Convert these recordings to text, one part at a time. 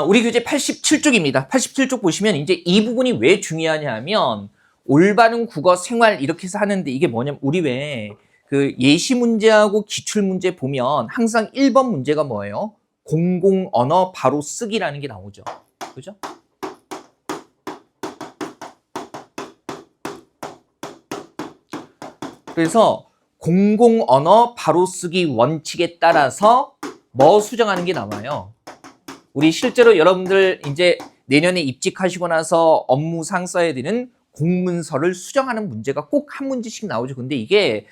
우리 교재 87쪽입니다. 87쪽 보시면 이제 이 부분이 왜 중요하냐 하면 올바른 국어 생활 이렇게 해서 하는데 이게 뭐냐면 우리 왜 그 예시 문제하고 기출 문제 보면 항상 1번 문제가 뭐예요? 공공 언어 바로 쓰기라는 게 나오죠. 그죠? 그래서 공공 언어 바로 쓰기 원칙에 따라서 뭐 수정하는 게 나와요? 우리 실제로 여러분들 이제 내년에 입직하시고 나서 업무상 써야 되는 공문서를 수정하는 문제가 꼭 한 문제씩 나오죠. 근데 이게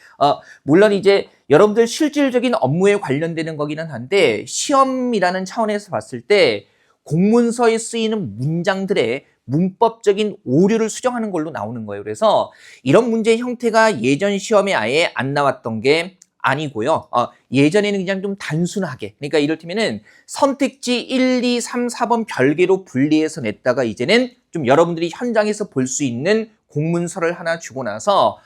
물론 이제 여러분들 실질적인 업무에 관련되는 거기는 한데 시험이라는 차원에서 봤을 때 공문서에 쓰이는 문장들의 문법적인 오류를 수정하는 걸로 나오는 거예요. 그래서 이런 문제의 형태가 예전 시험에 아예 안 나왔던 게 아니고요. 예전에는 그냥 좀 단순하게, 그러니까 이를테면은 선택지 1, 2, 3, 4번 별개로 분리해서 냈다가 이제는 좀 여러분들이 현장에서 볼 수 있는 공문서를 하나 주고 나서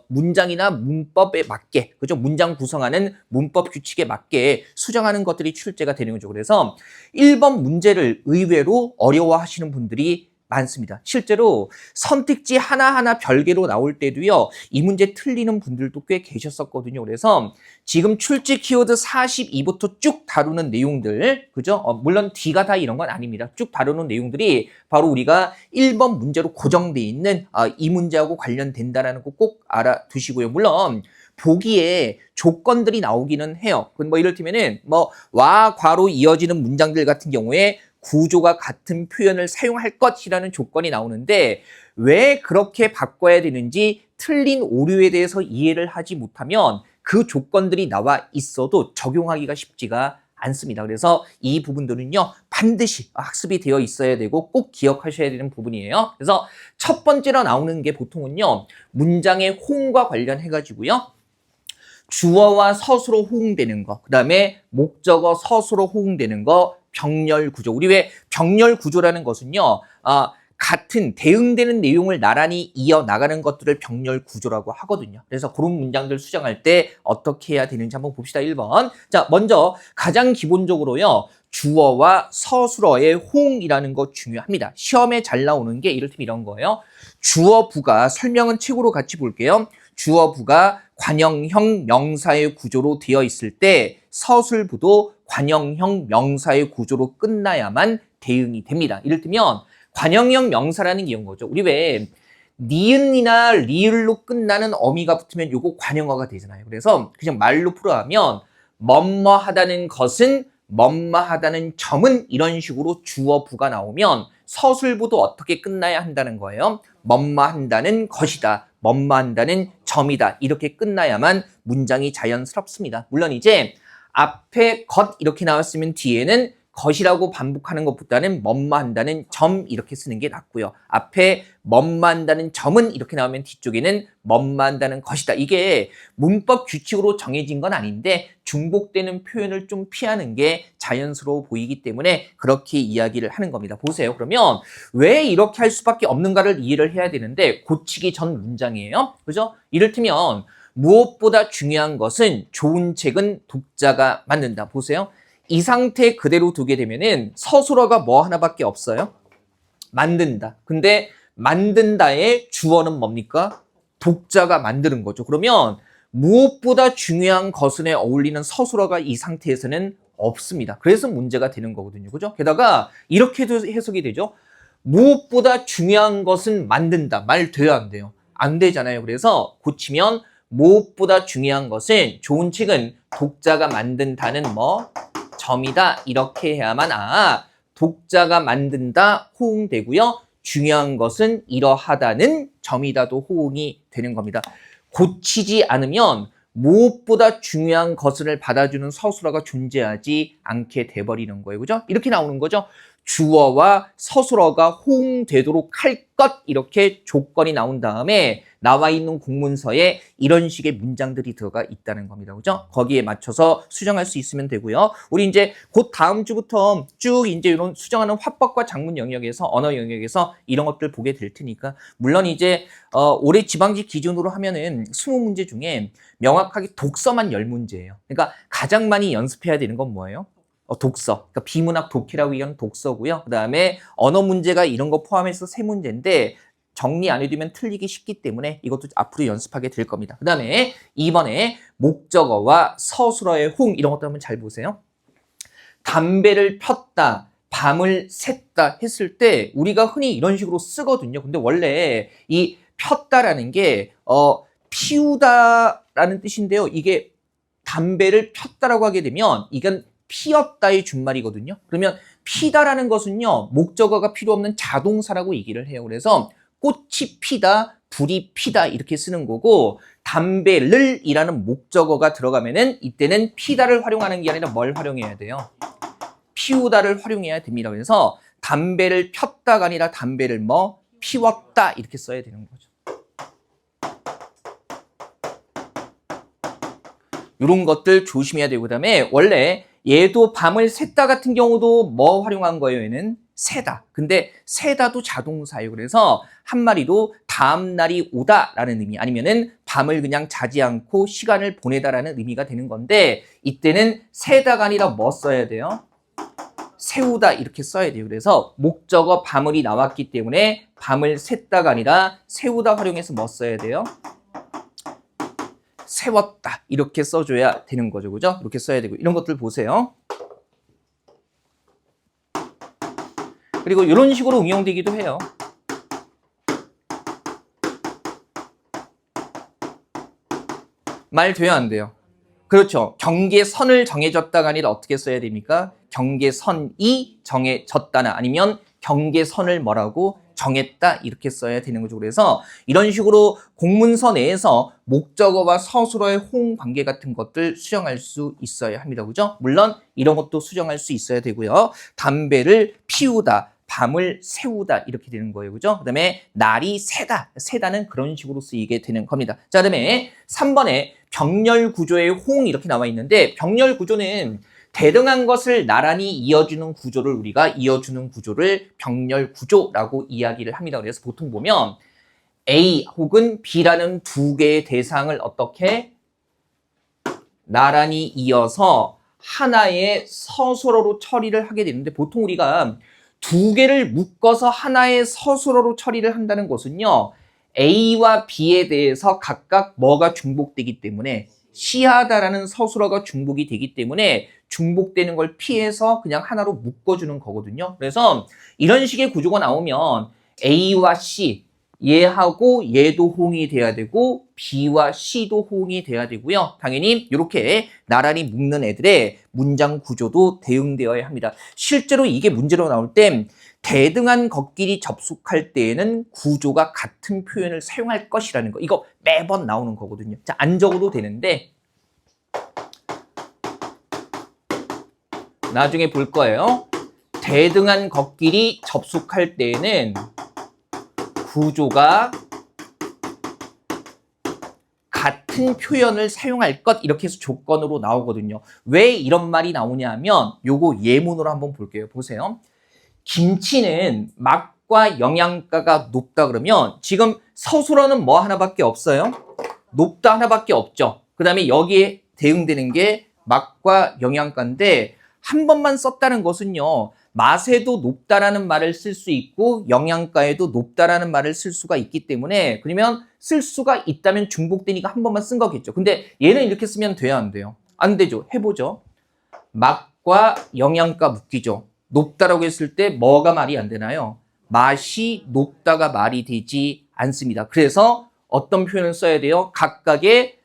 문장이나 문법에 맞게, 그죠? 문장 구성하는 문법 규칙에 맞게 수정하는 것들이 출제가 되는 거죠. 그래서 1번 문제를 의외로 어려워하시는 분들이 많습니다. 실제로 선택지 하나하나 별개로 나올 때도요, 이 문제 틀리는 분들도 꽤 계셨었거든요. 그래서 지금 출제 키워드 42부터 쭉 다루는 내용들, 그죠? 물론 D가 다 이런 건 아닙니다. 쭉 다루는 내용들이 바로 우리가 1번 문제로 고정돼 있는 이 문제하고 관련된다라는 거 꼭 알아두시고요. 물론 보기에 조건들이 나오기는 해요. 뭐 이를테면은 와, 과로 이어지는 문장들 같은 경우에 구조가 같은 표현을 사용할 것이라는 조건이 나오는데 왜 그렇게 바꿔야 되는지 틀린 오류에 대해서 이해를 하지 못하면 그 조건들이 나와 있어도 적용하기가 쉽지가 않습니다. 그래서 이 부분들은요, 반드시 학습이 되어 있어야 되고 꼭 기억하셔야 되는 부분이에요. 그래서 첫 번째로 나오는 게 보통은요, 문장의 호응과 관련해가지고요, 주어와 서술어 호응되는 거, 그 다음에 목적어 서술어 호응되는 거, 병렬 구조. 우리 왜 병렬 구조라는 것은요, 같은 대응되는 내용을 나란히 이어나가는 것들을 병렬 구조라고 하거든요. 그래서 그런 문장들 수정할 때 어떻게 해야 되는지 한번 봅시다. 1번. 자, 먼저 가장 기본적으로요, 주어와 서술어의 호응이라는 거 중요합니다. 시험에 잘 나오는 게 이를테면 이런 거예요. 주어부가, 설명은 책으로 같이 볼게요. 주어부가 관형형 명사의 구조로 되어 있을 때 서술부도 관형형 명사의 구조로 끝나야만 대응이 됩니다. 이를테면 관형형 명사라는 게 이런 거죠. 우리 왜 니은이나 리을로 끝나는 어미가 붙으면 요거 관형어가 되잖아요. 그래서 그냥 말로 풀어하면 뭐뭐하다는 것은, 뭐뭐하다는 점은, 이런 식으로 주어부가 나오면 서술부도 어떻게 끝나야 한다는 거예요. 뭐뭐한다는 것이다, 뭐뭐한다는 점이다, 이렇게 끝나야만 문장이 자연스럽습니다. 물론 이제 앞에 것 이렇게 나왔으면 뒤에는 것이라고 반복하는 것보다는 뭐뭐한다는 점 이렇게 쓰는 게 낫고요. 앞에 뭐뭐한다는 점은 이렇게 나오면 뒤쪽에는 뭐뭐한다는 것이다. 이게 문법 규칙으로 정해진 건 아닌데 중복되는 표현을 좀 피하는 게 자연스러워 보이기 때문에 그렇게 이야기를 하는 겁니다. 보세요. 그러면 왜 이렇게 할 수밖에 없는가를 이해를 해야 되는데 고치기 전 문장이에요. 그죠? 이를테면 무엇보다 중요한 것은 좋은 책은 독자가 만든다. 보세요. 이 상태 그대로 두게 되면은 서술어가 뭐 하나밖에 없어요? 만든다. 근데 만든다의 주어는 뭡니까? 독자가 만드는 거죠. 그러면 무엇보다 중요한 것에 어울리는 서술어가 이 상태에서는 없습니다. 그래서 문제가 되는 거거든요. 그죠? 게다가 이렇게도 해석이 되죠. 무엇보다 중요한 것은 만든다. 말 돼요, 안 돼요? 안 되잖아요. 그래서 고치면 무엇보다 중요한 것은 좋은 책은 독자가 만든다는 점이다. 이렇게 해야만 독자가 만든다 호응되고요. 중요한 것은 이러하다는 점이다도 호응이 되는 겁니다. 고치지 않으면 무엇보다 중요한 것을 받아주는 서술어가 존재하지 않게 돼버리는 거예요. 그죠? 이렇게 나오는 거죠. 주어와 서술어가 호응되도록 할 것, 이렇게 조건이 나온 다음에 나와 있는 공문서에 이런 식의 문장들이 들어가 있다는 겁니다. 그죠? 거기에 맞춰서 수정할 수 있으면 되고요. 우리 이제 곧 다음 주부터 쭉 이제 이런 수정하는 화법과 작문 영역에서, 언어 영역에서 이런 것들 보게 될 테니까, 물론 이제 올해 지방직 기준으로 하면은 20문제 중에 명확하게 독서만 10문제예요. 그러니까 가장 많이 연습해야 되는 건 뭐예요? 독서. 그러니까 비문학 독해라고 얘기하는 독서고요. 그 다음에 언어 문제가 이런 거 포함해서 세 문제인데 정리 안 해두면 틀리기 쉽기 때문에 이것도 앞으로 연습하게 될 겁니다. 그 다음에 2번에 목적어와 서술어의 호응 이런 것도 한번 잘 보세요. 담배를 폈다, 밤을 샜다 했을 때 우리가 흔히 이런 식으로 쓰거든요. 근데 원래 이 폈다라는 게 피우다라는 뜻인데요. 이게 담배를 폈다라고 하게 되면 이건 피었다의 준말이거든요. 그러면 피다라는 것은요. 목적어가 필요 없는 자동사라고 얘기를 해요. 그래서 꽃이 피다, 불이 피다 이렇게 쓰는 거고 담배를 이라는 목적어가 들어가면은 이때는 피다를 활용하는 게 아니라 뭘 활용해야 돼요? 피우다를 활용해야 됩니다. 그래서 담배를 폈다가 아니라 담배를 피웠다 이렇게 써야 되는 거죠. 이런 것들 조심해야 되고 그다음에 원래 얘도 밤을 샜다 같은 경우도 뭐 활용한 거예요? 얘는 새다. 근데 새다도 자동사예요. 그래서 한 마리도 다음 날이 오다라는 의미 아니면은 밤을 그냥 자지 않고 시간을 보내다라는 의미가 되는 건데 이때는 새다가 아니라 뭐 써야 돼요? 세우다 이렇게 써야 돼요. 그래서 목적어 밤을이 나왔기 때문에 밤을 샜다가 아니라 세우다 활용해서 뭐 써야 돼요? 세웠다 이렇게 써줘야 되는 거죠. 그죠? 이렇게 써야 되고 이런 것들 보세요. 그리고 이런 식으로 응용되기도 해요. 말 돼요? 안 돼요? 그렇죠. 경계선을 정해졌다가 아니라 어떻게 써야 됩니까? 경계선이 정해졌다나 아니면 경계선을 뭐라고? 정했다 이렇게 써야 되는 거죠. 그래서 이런 식으로 공문서 내에서 목적어와 서술어의 호응 관계 같은 것들 수정할 수 있어야 합니다. 그죠? 물론 이런 것도 수정할 수 있어야 되고요. 담배를 피우다, 밤을 새우다 이렇게 되는 거예요. 그죠? 그다음에 날이 새다. 새다는 그런 식으로 쓰이게 되는 겁니다. 자, 그다음에 3번에 병렬 구조의 호응 이렇게 나와 있는데 병렬 구조는 대등한 것을 나란히 이어주는 구조를 우리가 이어주는 구조를 병렬 구조라고 이야기를 합니다. 그래서 보통 보면 A 혹은 B라는 두 개의 대상을 어떻게 나란히 이어서 하나의 서술어로 처리를 하게 되는데 보통 우리가 두 개를 묶어서 하나의 서술어로 처리를 한다는 것은요. A와 B에 대해서 각각 뭐가 중복되기 때문에 시하다라는 서술어가 중복이 되기 때문에 중복되는 걸 피해서 그냥 하나로 묶어주는 거거든요. 그래서 이런 식의 구조가 나오면 A와 C, 얘하고 얘도 호응이 돼야 되고 B와 C도 호응이 돼야 되고요. 당연히 이렇게 나란히 묶는 애들의 문장 구조도 대응되어야 합니다. 실제로 이게 문제로 나올 때 대등한 걷길이 접속할 때에는 구조가 같은 표현을 사용할 것이라는 거. 이거 매번 나오는 거거든요. 자, 안 적어도 되는데 나중에 볼 거예요. 대등한 걷길이 접속할 때에는 구조가 같은 표현을 사용할 것 이렇게 해서 조건으로 나오거든요. 왜 이런 말이 나오냐면 요거 예문으로 한번 볼게요. 보세요. 김치는 맛과 영양가가 높다 그러면 지금 서술어는 뭐 하나밖에 없어요? 높다 하나밖에 없죠. 그 다음에 여기에 대응되는 게 맛과 영양가인데 한 번만 썼다는 것은요. 맛에도 높다라는 말을 쓸 수 있고 영양가에도 높다라는 말을 쓸 수가 있기 때문에 그러면 쓸 수가 있다면 중복되니까 한 번만 쓴 거겠죠. 근데 얘는 이렇게 쓰면 돼요, 안 돼요? 안 되죠. 해보죠. 맛과 영양가 묶이죠. 높다라고 했을 때 뭐가 말이 안 되나요? 맛이 높다가 말이 되지 않습니다. 그래서 어떤 표현을 써야 돼요? 각각의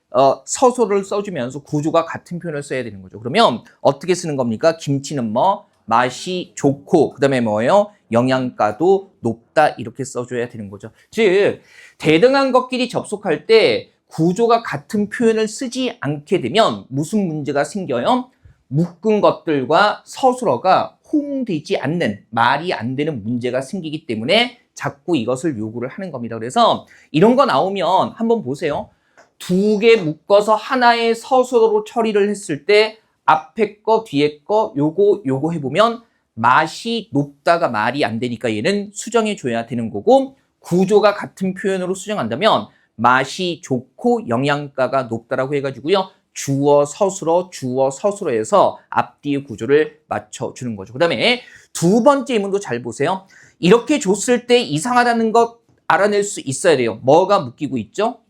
서술을 써주면서 구조가 같은 표현을 써야 되는 거죠. 그러면 어떻게 쓰는 겁니까? 김치는 뭐? 맛이 좋고 그 다음에 뭐예요? 영양가도 높다 이렇게 써줘야 되는 거죠. 즉 대등한 것끼리 접속할 때 구조가 같은 표현을 쓰지 않게 되면 무슨 문제가 생겨요? 묶은 것들과 서술어가 호응되지 않는 말이 안 되는 문제가 생기기 때문에 자꾸 이것을 요구를 하는 겁니다. 그래서 이런 거 나오면 한번 보세요. 두 개 묶어서 하나의 서술어로 처리를 했을 때 앞에 거 뒤에 거 요거 해보면 맛이 높다가 말이 안 되니까 얘는 수정해 줘야 되는 거고 구조가 같은 표현으로 수정한다면 맛이 좋고 영양가가 높다라고 해가지고요. 주어 서술어 주어 서술어에서 앞뒤의 구조를 맞춰주는 거죠. 그 다음에 두 번째 예문도 잘 보세요. 이렇게 줬을 때 이상하다는 것 알아낼 수 있어야 돼요. 뭐가 묶이고 있죠?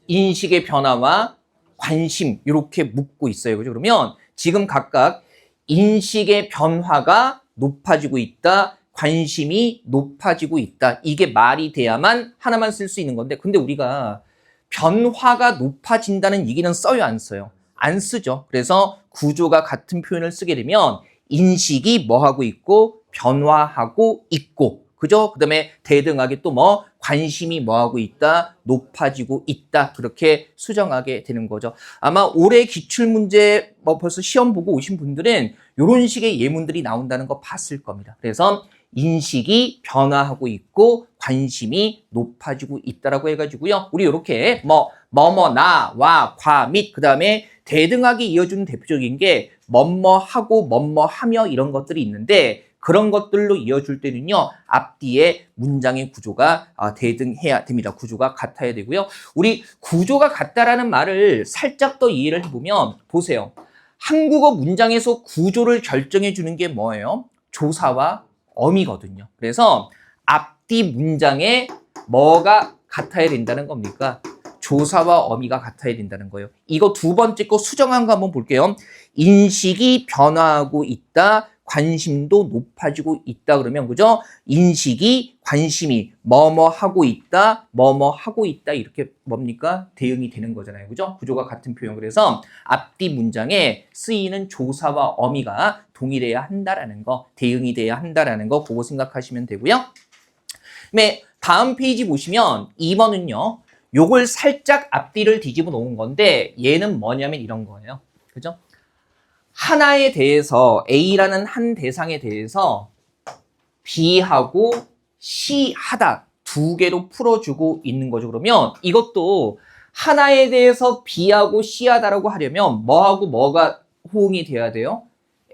인식의 변화와 관심 이렇게 묶고 있어요. 그죠? 그러면 지금 각각 인식의 변화가 높아지고 있다. 관심이 높아지고 있다. 이게 말이 돼야만 하나만 쓸 수 있는 건데 근데 우리가 변화가 높아진다는 얘기는 써요, 안 써요? 안 쓰죠. 그래서 구조가 같은 표현을 쓰게 되면 인식이 뭐 하고 있고 변화하고 있고 그죠? 그 다음에 대등하게 또 뭐 관심이 뭐 하고 있다 높아지고 있다 그렇게 수정하게 되는 거죠. 아마 올해 기출문제 뭐 벌써 시험 보고 오신 분들은 이런 식의 예문들이 나온다는 거 봤을 겁니다. 그래서 인식이 변화하고 있고 관심이 높아지고 있다라고 해가지고요. 우리 이렇게 나와 과 및 그다음에 대등하게 이어주는 대표적인 게 뭐뭐하고 뭐뭐하며 이런 것들이 있는데 그런 것들로 이어줄 때는요. 앞뒤에 문장의 구조가 대등해야 됩니다. 구조가 같아야 되고요. 우리 구조가 같다라는 말을 살짝 더 이해를 해보면 보세요. 한국어 문장에서 구조를 결정해 주는 게 뭐예요? 조사와 어미거든요. 그래서 앞뒤 문장에 뭐가 같아야 된다는 겁니까? 조사와 어미가 같아야 된다는 거예요. 이거 두 번째 거 수정한 거 한번 볼게요. 인식이 변화하고 있다. 관심도 높아지고 있다 그러면 그죠? 인식이 관심이 뭐뭐 하고 있다. 뭐뭐 하고 있다. 이렇게 뭡니까? 대응이 되는 거잖아요. 그죠? 구조가 같은 표현. 그래서 앞뒤 문장에 쓰이는 조사와 어미가 동일해야 한다라는 거, 대응이 돼야 한다라는 거 그거 생각하시면 되고요. 네, 다음 페이지 보시면 2번은요. 요걸 살짝 앞뒤를 뒤집어 놓은 건데 얘는 뭐냐면 이런 거예요. 그죠? 하나에 대해서 A라는 한 대상에 대해서 B하고 C하다 두 개로 풀어주고 있는 거죠. 그러면 이것도 하나에 대해서 B하고 C하다라고 하려면 뭐하고 뭐가 호응이 돼야 돼요?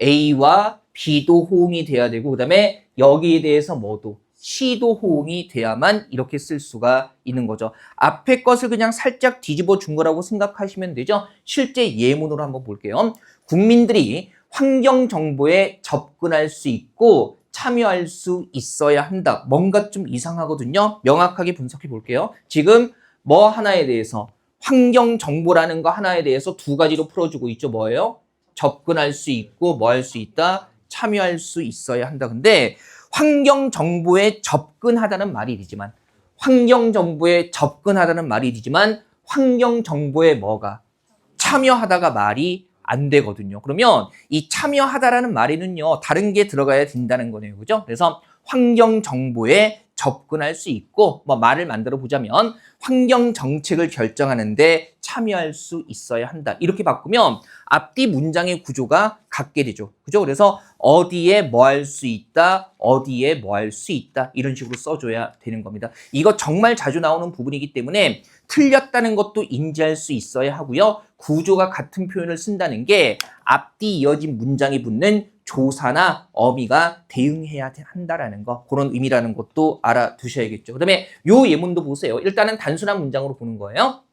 A와 B도 호응이 돼야 되고 그 다음에 여기에 대해서 뭐도 C도 호응이 돼야만 이렇게 쓸 수가 있는 거죠. 앞에 것을 그냥 살짝 뒤집어 준 거라고 생각하시면 되죠. 실제 예문으로 한번 볼게요. 국민들이 환경 정보에 접근할 수 있고 참여할 수 있어야 한다. 뭔가 좀 이상하거든요. 명확하게 분석해 볼게요. 지금 뭐 하나에 대해서 환경 정보라는 거 하나에 대해서 두 가지로 풀어주고 있죠. 뭐예요? 접근할 수 있고 뭐 할 수 있다? 참여할 수 있어야 한다. 근데 환경 정보에 접근하다는 말이 되지만 환경 정보에 접근하다는 말이 되지만 환경 정보에 뭐가 참여하다가 말이 안 되거든요. 그러면 이 참여하다라는 말에는요. 다른 게 들어가야 된다는 거네요. 그죠? 그래서 환경 정보에 접근할 수 있고 뭐 말을 만들어 보자면 환경 정책을 결정하는데 참여할 수 있어야 한다. 이렇게 바꾸면 앞뒤 문장의 구조가 같게 되죠. 그죠? 그래서 어디에 뭐 할 수 있다, 어디에 뭐 할 수 있다 이런 식으로 써줘야 되는 겁니다. 이거 정말 자주 나오는 부분이기 때문에 틀렸다는 것도 인지할 수 있어야 하고요. 구조가 같은 표현을 쓴다는 게 앞뒤 이어진 문장이 붙는 조사나 어미가 대응해야 한다라는 거 그런 의미라는 것도 알아두셔야겠죠. 그 다음에 요 예문도 보세요. 일단은 단순한 문장으로 보는 거예요.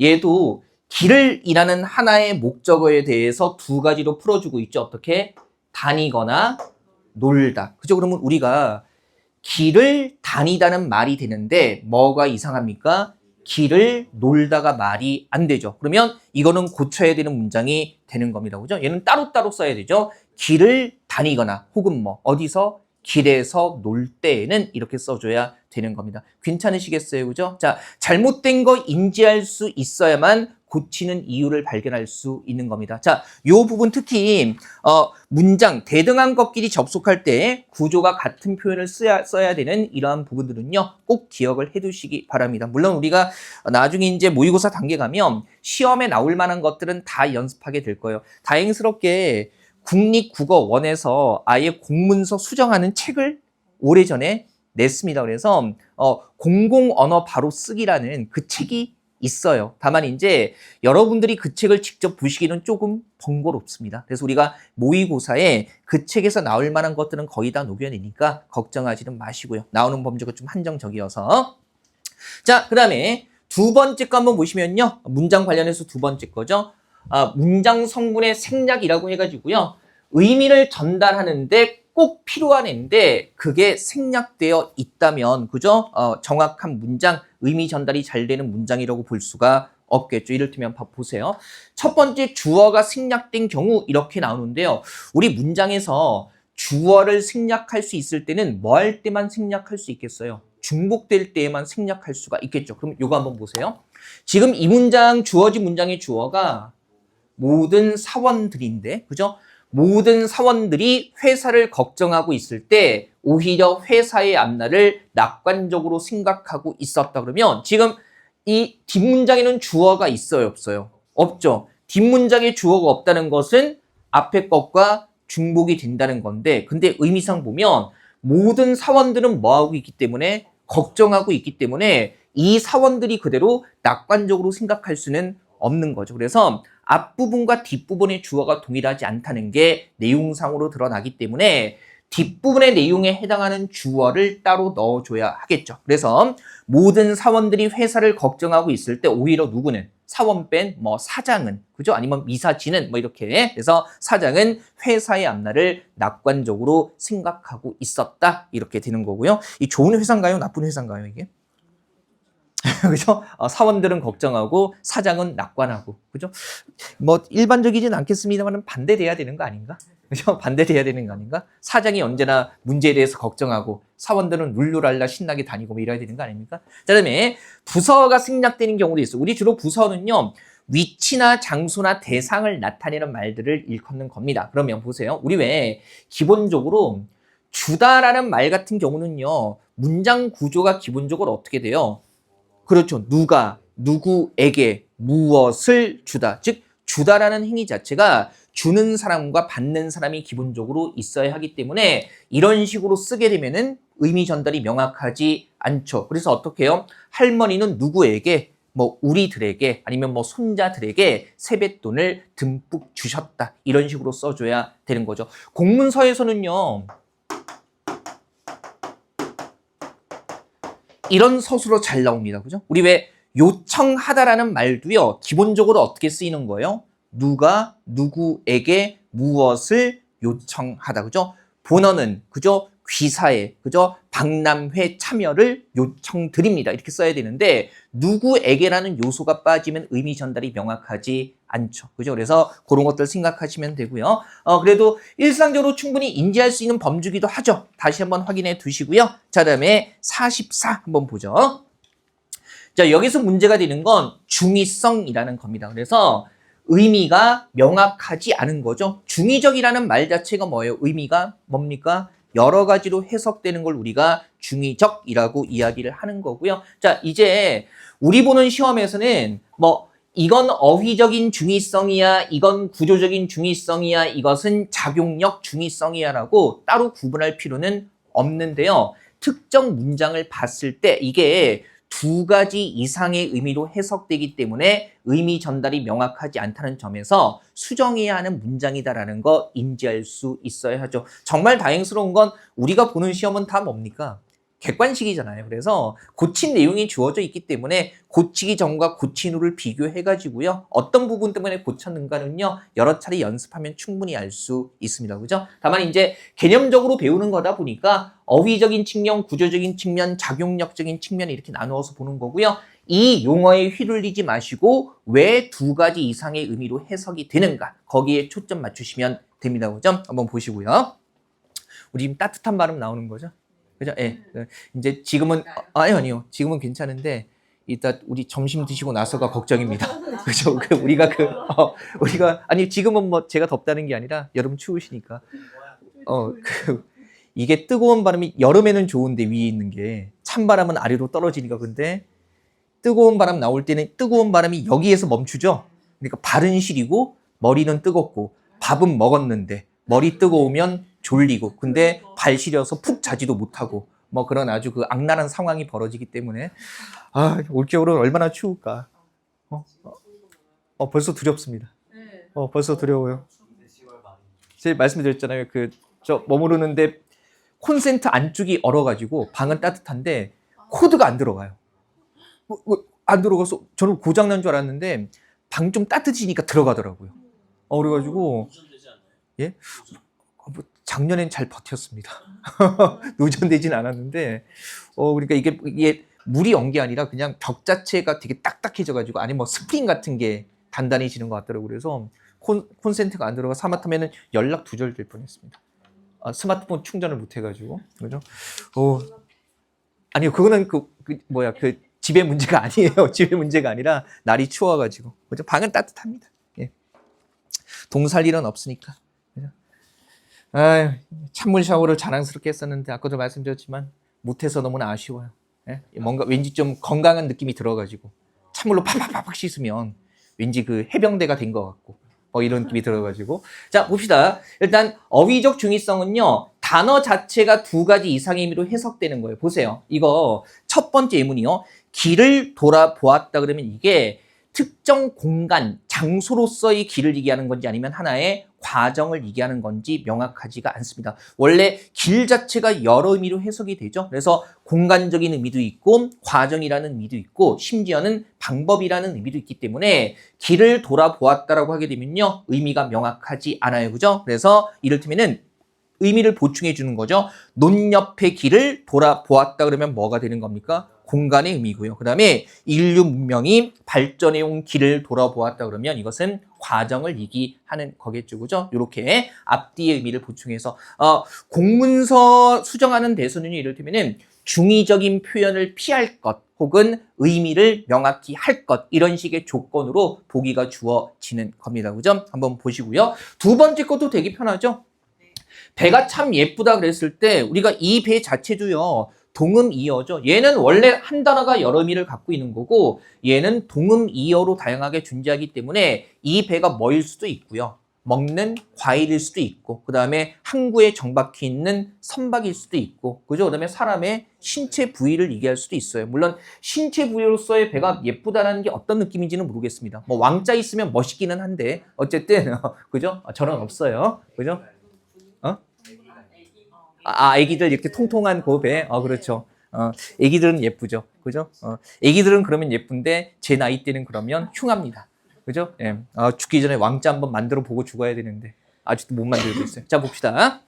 얘도 길을 이라는 하나의 목적어에 대해서 두 가지로 풀어주고 있죠. 어떻게? 다니거나 놀다. 그죠? 그러면 우리가 길을 다니다는 말이 되는데 뭐가 이상합니까? 길을 놀다가 말이 안 되죠. 그러면 이거는 고쳐야 되는 문장이 되는 겁니다. 그죠? 얘는 따로따로 써야 되죠. 길을 다니거나 혹은 뭐 어디서 길에서 놀 때에는 이렇게 써줘야 되는 겁니다. 괜찮으시겠어요? 그죠? 자, 잘못된 거 인지할 수 있어야만 고치는 이유를 발견할 수 있는 겁니다. 자, 요 부분 특히 문장 대등한 것끼리 접속할 때 구조가 같은 표현을 써야 되는 이러한 부분들은요. 꼭 기억을 해두시기 바랍니다. 물론 우리가 나중에 이제 모의고사 단계 가면 시험에 나올 만한 것들은 다 연습하게 될 거예요. 다행스럽게 국립국어원에서 아예 공문서 수정하는 책을 오래전에 냈습니다. 그래서 공공언어 바로 쓰기라는 그 책이 있어요. 다만 이제 여러분들이 그 책을 직접 보시기는 조금 번거롭습니다. 그래서 우리가 모의고사에 그 책에서 나올 만한 것들은 거의 다 녹여내니까 걱정하지는 마시고요. 나오는 범주가 좀 한정적이어서. 자, 그 다음에 두 번째 거 한번 보시면요. 문장 관련해서 두 번째 거죠. 문장 성분의 생략이라고 해가지고요. 의미를 전달하는데 꼭 필요한 애인데 그게 생략되어 있다면 그죠? 정확한 문장, 의미 전달이 잘 되는 문장이라고 볼 수가 없겠죠. 이를테면 보세요. 첫 번째 주어가 생략된 경우 이렇게 나오는데요. 우리 문장에서 주어를 생략할 수 있을 때는 뭐 할 때만 생략할 수 있겠어요? 중복될 때에만 생략할 수가 있겠죠. 그럼 이거 한번 보세요. 지금 이 문장, 주어진 문장의 주어가 모든 사원들인데, 그죠? 모든 사원들이 회사를 걱정하고 있을 때 오히려 회사의 앞날을 낙관적으로 생각하고 있었다 그러면 지금 이 뒷문장에는 주어가 있어요, 없어요? 없죠. 뒷문장에 주어가 없다는 것은 앞에 것과 중복이 된다는 건데 근데 의미상 보면 모든 사원들은 뭐하고 있기 때문에 걱정하고 있기 때문에 이 사원들이 그대로 낙관적으로 생각할 수는 없는 거죠. 그래서 앞부분과 뒷부분의 주어가 동일하지 않다는 게 내용상으로 드러나기 때문에 뒷부분의 내용에 해당하는 주어를 따로 넣어줘야 하겠죠. 그래서 모든 사원들이 회사를 걱정하고 있을 때 오히려 누구는? 사원 뺀 사장은, 그죠? 아니면 이사진은 이렇게. 그래서 사장은 회사의 앞날을 낙관적으로 생각하고 있었다. 이렇게 되는 거고요. 이 좋은 회사인가요? 나쁜 회사인가요, 이게? 그죠? 사원들은 걱정하고 사장은 낙관하고, 그죠? 일반적이진 않겠습니다만 반대돼야 되는 거 아닌가? 그죠? 반대돼야 되는 거 아닌가? 사장이 언제나 문제에 대해서 걱정하고 사원들은 룰루랄라 신나게 다니고 이래야 되는 거 아닙니까? 자, 그다음에 부서가 생략되는 경우도 있어요. 우리 주로 부서는요. 위치나 장소나 대상을 나타내는 말들을 일컫는 겁니다. 그러면 보세요. 우리 왜 기본적으로 주다라는 말 같은 경우는요. 문장 구조가 기본적으로 어떻게 돼요? 그렇죠. 누가, 누구에게 무엇을 주다. 즉 주다라는 행위 자체가 주는 사람과 받는 사람이 기본적으로 있어야 하기 때문에 이런 식으로 쓰게 되면은 의미 전달이 명확하지 않죠. 그래서 어떻게 해요? 할머니는 누구에게 우리들에게 아니면 손자들에게 세뱃돈을 듬뿍 주셨다. 이런 식으로 써줘야 되는 거죠. 공문서에서는요. 이런 서술로 잘 나옵니다. 그죠? 우리 왜 요청하다라는 말도요. 기본적으로 어떻게 쓰이는 거예요? 누가 누구에게 무엇을 요청하다. 그죠? 본어는 그죠? 귀사에 그죠? 박람회 참여를 요청드립니다. 이렇게 써야 되는데 누구에게라는 요소가 빠지면 의미 전달이 명확하지 않죠. 그죠? 그래서 그런 것들 생각하시면 되고요. 그래도 일상적으로 충분히 인지할 수 있는 범주기도 하죠. 다시 한번 확인해 두시고요. 자, 다음에 44 한번 보죠. 자, 여기서 문제가 되는 건 중의성이라는 겁니다. 그래서 의미가 명확하지 않은 거죠. 중의적이라는 말 자체가 뭐예요? 의미가 뭡니까? 여러 가지로 해석되는 걸 우리가 중의적이라고 이야기를 하는 거고요. 자, 이제 우리 보는 시험에서는 이건 어휘적인 중의성이야, 이건 구조적인 중의성이야, 이것은 작용력 중의성이야라고 따로 구분할 필요는 없는데요. 특정 문장을 봤을 때 이게 두 가지 이상의 의미로 해석되기 때문에 의미 전달이 명확하지 않다는 점에서 수정해야 하는 문장이다라는 거 인지할 수 있어야 하죠. 정말 다행스러운 건 우리가 보는 시험은 다 뭡니까? 객관식이잖아요. 그래서 고친 내용이 주어져 있기 때문에 고치기 전과 고친 후를 비교해가지고요. 어떤 부분 때문에 고쳤는가는요. 여러 차례 연습하면 충분히 알 수 있습니다. 그죠? 다만 이제 개념적으로 배우는 거다 보니까 어휘적인 측면, 구조적인 측면, 작용력적인 측면 이렇게 나누어서 보는 거고요. 이 용어에 휘둘리지 마시고 왜 두 가지 이상의 의미로 해석이 되는가 거기에 초점 맞추시면 됩니다. 그죠? 한번 보시고요. 우리 지금 따뜻한 발음 나오는 거죠? 그죠? 예. 이제 지금은 아니요. 지금은 괜찮은데 이따 우리 점심 드시고 나서가 걱정입니다. 그죠? 우리가 아니 지금은 제가 덥다는 게 아니라 여름 추우시니까 이게 뜨거운 바람이 여름에는 좋은데 위에 있는 게 찬바람은 아래로 떨어지니까 근데 뜨거운 바람 나올 때는 뜨거운 바람이 여기에서 멈추죠. 그러니까 발은 시리고 머리는 뜨겁고 밥은 먹었는데 머리 뜨거우면 졸리고 근데 발 시려서 푹 자지도 못하고 그런 아주 그 악랄한 상황이 벌어지기 때문에 올겨울은 얼마나 추울까. 벌써 두렵습니다. 벌써 두려워요. 제가 말씀드렸잖아요. 머무르는데 콘센트 안쪽이 얼어가지고 방은 따뜻한데 코드가 안 들어가요. 안 들어가서 저는 고장난 줄 알았는데 방 좀 따뜻해지니까 들어가더라고요. 그래가지고 예? 뭐 작년엔 잘 버텼습니다. 노전되진 않았는데 그러니까 이게 물이 온 게 아니라 그냥 벽 자체가 되게 딱딱해져가지고 안에 뭐 스프링 같은 게 단단해지는 것 같더라고요. 그래서 콘센트가 안 들어가 하마터면 연락 두절될 뻔했습니다. 스마트폰 충전을 못 해가지고 그죠? 아니요, 그거는 그 집의 문제가 아니에요. 집의 문제가 아니라 날이 추워가지고 그죠? 방은 따뜻합니다. 예. 동살 일은 없으니까. 그죠? 찬물 샤워를 자랑스럽게 했었는데 아까도 말씀드렸지만 못해서 너무나 아쉬워요. 예? 뭔가 왠지 좀 건강한 느낌이 들어가지고 찬물로 팍팍팍 씻으면 왠지 그 해병대가 된 것 같고 이런 느낌이 들어가지고. 자, 봅시다. 일단 어휘적 중의성은요, 단어 자체가 두 가지 이상의 의미로 해석되는 거예요. 보세요. 이거 첫 번째 예문이요. 길을 돌아보았다 그러면 이게 특정 공간, 장소로서의 길을 얘기하는 건지 아니면 하나의 과정을 얘기하는 건지 명확하지가 않습니다. 원래 길 자체가 여러 의미로 해석이 되죠. 그래서 공간적인 의미도 있고 과정이라는 의미도 있고 심지어는 방법이라는 의미도 있기 때문에 길을 돌아보았다라고 하게 되면요, 의미가 명확하지 않아요. 그죠? 그래서 이를테면은 의미를 보충해 주는 거죠. 논 옆의 길을 돌아보았다 그러면 뭐가 되는 겁니까? 공간의 의미고요. 그 다음에 인류 문명이 발전해온 길을 돌아보았다 그러면 이것은 과정을 얘기하는 거겠죠. 그죠? 이렇게 앞뒤의 의미를 보충해서 공문서 수정하는 데서는요, 이를테면은 중의적인 표현을 피할 것 혹은 의미를 명확히 할 것, 이런 식의 조건으로 보기가 주어지는 겁니다. 그죠? 한번 보시고요. 두 번째 것도 되게 편하죠? 배가 참 예쁘다 그랬을 때 우리가 이 배 자체도요, 동음이어죠. 얘는 원래 한 단어가 여러 의미를 갖고 있는 거고 얘는 동음이어로 다양하게 존재하기 때문에 이 배가 뭐일 수도 있고요. 먹는 과일일 수도 있고 그 다음에 항구에 정박해 있는 선박일 수도 있고 그죠? 그 다음에 사람의 신체 부위를 얘기할 수도 있어요. 물론 신체 부위로서의 배가 예쁘다는 게 어떤 느낌인지는 모르겠습니다. 뭐 왕자 있으면 멋있기는 한데 어쨌든 그죠? 저는 없어요. 그죠? 애기들 이렇게 통통한 그 배. 그렇죠. 애기들은 예쁘죠. 그죠? 애기들은 그러면 예쁜데 제 나이 때는 그러면 흉합니다. 그죠? 예. 죽기 전에 왕자 한번 만들어 보고 죽어야 되는데 아직도 못 만들고 있어요. 자, 봅시다.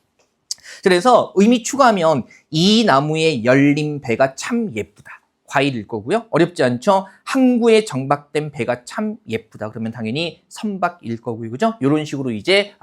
그래서 의미 추가하면 이 나무에 열린 배가 참 예쁘다. 과일일 거고요. 어렵지 않죠? 항구에 정박된 배가 참 예쁘다. 그러면 당연히 선박일 거고요. 그죠? 이런 식으로 이제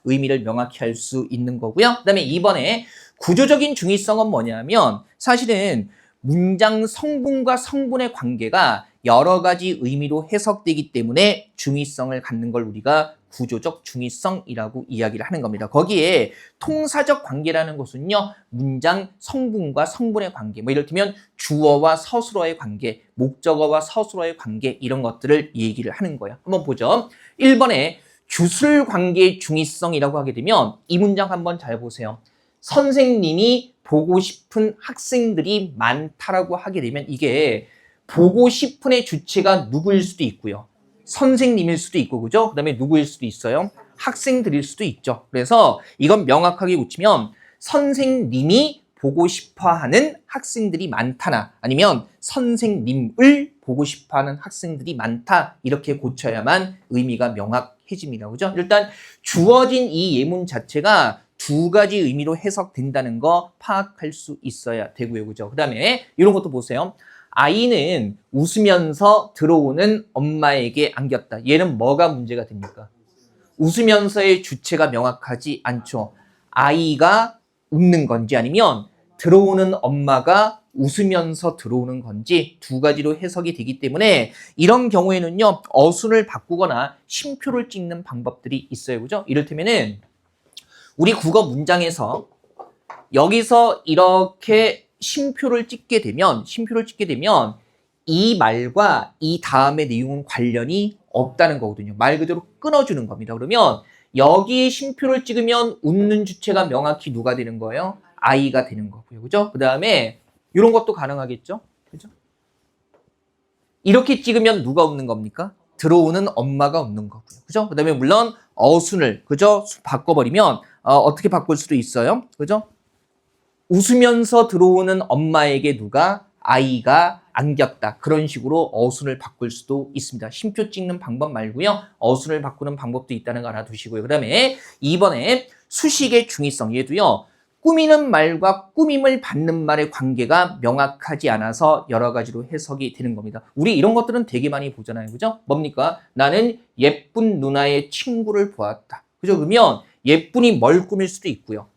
의미를 명확히 할 수 있는 거고요. 그 다음에 이번에 구조적인 중의성은 뭐냐면 사실은 문장 성분과 성분의 관계가 여러 가지 의미로 해석되기 때문에 중의성을 갖는 걸 우리가 구조적 중의성이라고 이야기를 하는 겁니다. 거기에 통사적 관계라는 것은요, 문장 성분과 성분의 관계, 뭐 이를테면 주어와 서술어의 관계, 목적어와 서술어의 관계, 이런 것들을 얘기를 하는 거예요. 한번 보죠. 1번에 주술 관계의 중의성이라고 하게 되면 이 문장 한번 잘 보세요. 선생님이 보고 싶은 학생들이 많다라고 하게 되면 이게 보고 싶은의 주체가 누구일 수도 있고요. 선생님일 수도 있고, 그죠? 그 다음에 누구일 수도 있어요? 학생들일 수도 있죠. 그래서 이건 명확하게 고치면 선생님이 보고 싶어하는 학생들이 많다나 아니면 선생님을 보고 싶어하는 학생들이 많다, 이렇게 고쳐야만 의미가 명확해집니다. 그죠? 일단 주어진 이 예문 자체가 두 가지 의미로 해석된다는 거 파악할 수 있어야 되고요. 그죠? 그 다음에 이런 것도 보세요. 아이는 웃으면서 들어오는 엄마에게 안겼다. 얘는 뭐가 문제가 됩니까? 웃으면서의 주체가 명확하지 않죠. 아이가 웃는 건지 아니면 들어오는 엄마가 웃으면서 들어오는 건지 두 가지로 해석이 되기 때문에 이런 경우에는요, 어순을 바꾸거나 쉼표를 찍는 방법들이 있어요. 그죠? 이를테면은 우리 국어 문장에서 여기서 이렇게 쉼표를 찍게 되면 이 말과 이 다음의 내용은 관련이 없다는 거거든요. 말 그대로 끊어주는 겁니다. 그러면 여기에 쉼표를 찍으면 웃는 주체가 명확히 누가 되는 거예요? 아이가 되는 거고요. 그죠? 그 다음에 이런 것도 가능하겠죠? 그죠? 이렇게 찍으면 누가 웃는 겁니까? 들어오는 엄마가 웃는 거고요. 그죠? 그 다음에 물론 어순을, 그죠? 바꿔버리면 어떻게 바꿀 수도 있어요. 그죠? 웃으면서 들어오는 엄마에게 누가? 아이가 안겼다. 그런 식으로 어순을 바꿀 수도 있습니다. 쉼표 찍는 방법 말고요. 어순을 바꾸는 방법도 있다는 거 알아두시고요. 그 다음에 2번에 수식의 중의성. 얘도요. 꾸미는 말과 꾸밈을 받는 말의 관계가 명확하지 않아서 여러 가지로 해석이 되는 겁니다. 우리 이런 것들은 되게 많이 보잖아요. 그죠? 뭡니까? 나는 예쁜 누나의 친구를 보았다. 그죠? 그러면 예쁜이 뭘 꾸밀 수도 있고요.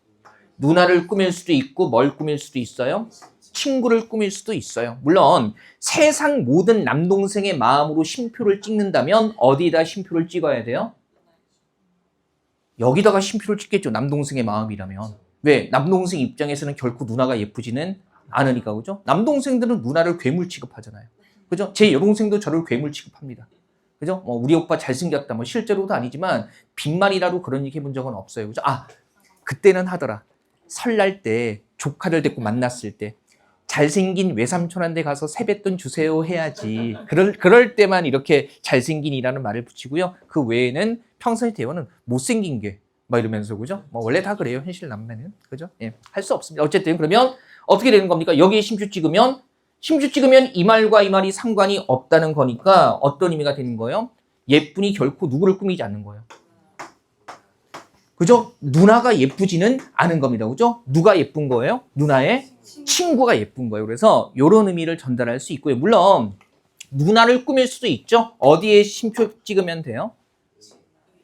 누나를 꾸밀 수도 있고 뭘 꾸밀 수도 있어요? 친구를 꾸밀 수도 있어요. 물론 세상 모든 남동생의 마음으로 쉼표를 찍는다면 어디에다 쉼표를 찍어야 돼요? 여기다가 쉼표를 찍겠죠. 남동생의 마음이라면. 왜? 남동생 입장에서는 결코 누나가 예쁘지는 않으니까, 그죠? 남동생들은 누나를 괴물 취급하잖아요. 그죠? 제 여동생도 저를 괴물 취급합니다. 그죠? 우리 오빠 잘생겼다. 실제로도 아니지만 빈말이라도 그런 얘기 해본 적은 없어요. 그죠? 그때는 하더라. 설날 때 조카를 데리고 만났을 때 잘생긴 외삼촌한테 가서 세뱃돈 주세요 해야지. 그럴 때만 이렇게 잘생긴이라는 말을 붙이고요. 그 외에는 평소의 대화는 못생긴 게 이러면서, 그죠? 원래 다 그래요. 현실 남매는. 그죠? 예. 할 수 없습니다. 어쨌든 그러면 어떻게 되는 겁니까? 여기에 심주 찍으면 이 말과 이 말이 상관이 없다는 거니까 어떤 의미가 되는 거예요? 예쁜이 결코 누구를 꾸미지 않는 거예요. 그죠? 누나가 예쁘지는 않은 겁니다. 그죠? 누가 예쁜 거예요? 누나의 친구가 예쁜 거예요. 그래서 이런 의미를 전달할 수 있고요. 물론 누나를 꾸밀 수도 있죠. 어디에 심표 찍으면 돼요?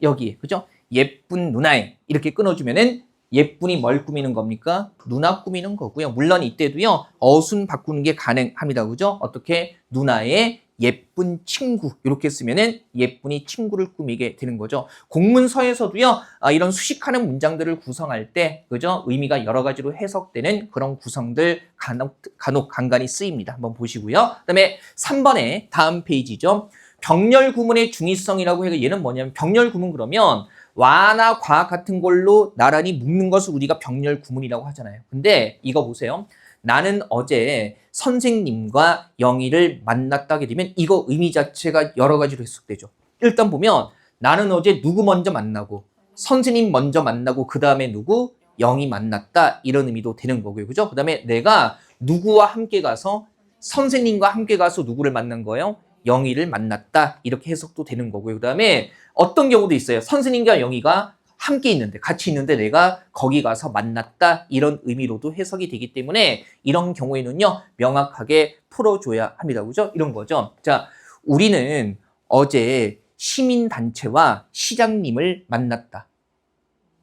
여기에. 그죠? 예쁜 누나에 이렇게 끊어주면은 예쁜이 뭘 꾸미는 겁니까? 누나 꾸미는 거고요. 물론 이때도요. 어순 바꾸는 게 가능합니다. 그죠? 어떻게? 누나의 예쁜 친구 이렇게 쓰면은 예쁜이 친구를 꾸미게 되는 거죠. 공문서에서도요. 이런 수식하는 문장들을 구성할 때 그죠? 의미가 여러 가지로 해석되는 그런 구성들 간혹 간간히 쓰입니다. 한번 보시고요. 그다음에 3번에 다음 페이지죠. 병렬 구문의 중의성이라고 해서 얘는 뭐냐면 병렬 구문 그러면 와나 과 같은 걸로 나란히 묶는 것을 우리가 병렬 구문이라고 하잖아요. 근데 이거 보세요. 나는 어제 선생님과 영희를 만났다 하게 되면 이거 의미 자체가 여러 가지로 해석되죠. 일단 보면 나는 어제 누구 먼저 만나고 선생님 먼저 만나고 그 다음에 누구? 영희 만났다 이런 의미도 되는 거고요. 그죠? 그 다음에 내가 누구와 함께 가서 선생님과 함께 가서 누구를 만난 거예요? 영희를 만났다 이렇게 해석도 되는 거고요. 그 다음에 어떤 경우도 있어요. 선생님과 영희가 함께 있는데 같이 있는데 내가 거기 가서 만났다 이런 의미로도 해석이 되기 때문에 이런 경우에는요 명확하게 풀어줘야 합니다. 그죠? 이런 거죠. 자, 우리는 어제 시민단체와 시장님을 만났다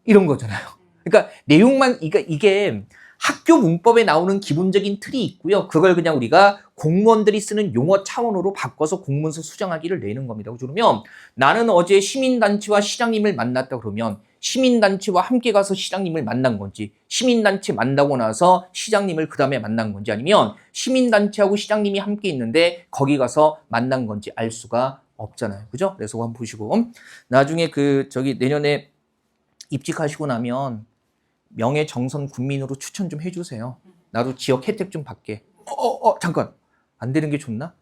이런 거잖아요. 그러니까 내용만 이게 학교 문법에 나오는 기본적인 틀이 있고요. 그걸 그냥 우리가 공무원들이 쓰는 용어 차원으로 바꿔서 공문서 수정하기를 내는 겁니다. 그러면 나는 어제 시민단체와 시장님을 만났다 그러면 시민단체와 함께 가서 시장님을 만난 건지 시민단체 만나고 나서 시장님을 그 다음에 만난 건지 아니면 시민단체하고 시장님이 함께 있는데 거기 가서 만난 건지 알 수가 없잖아요. 그죠? 그래서 한번 보시고 나중에 내년에 입직하시고 나면 명예정선 국민으로 추천 좀 해주세요. 나도 지역 혜택 좀 받게. 잠깐. 안 되는 게 좋나?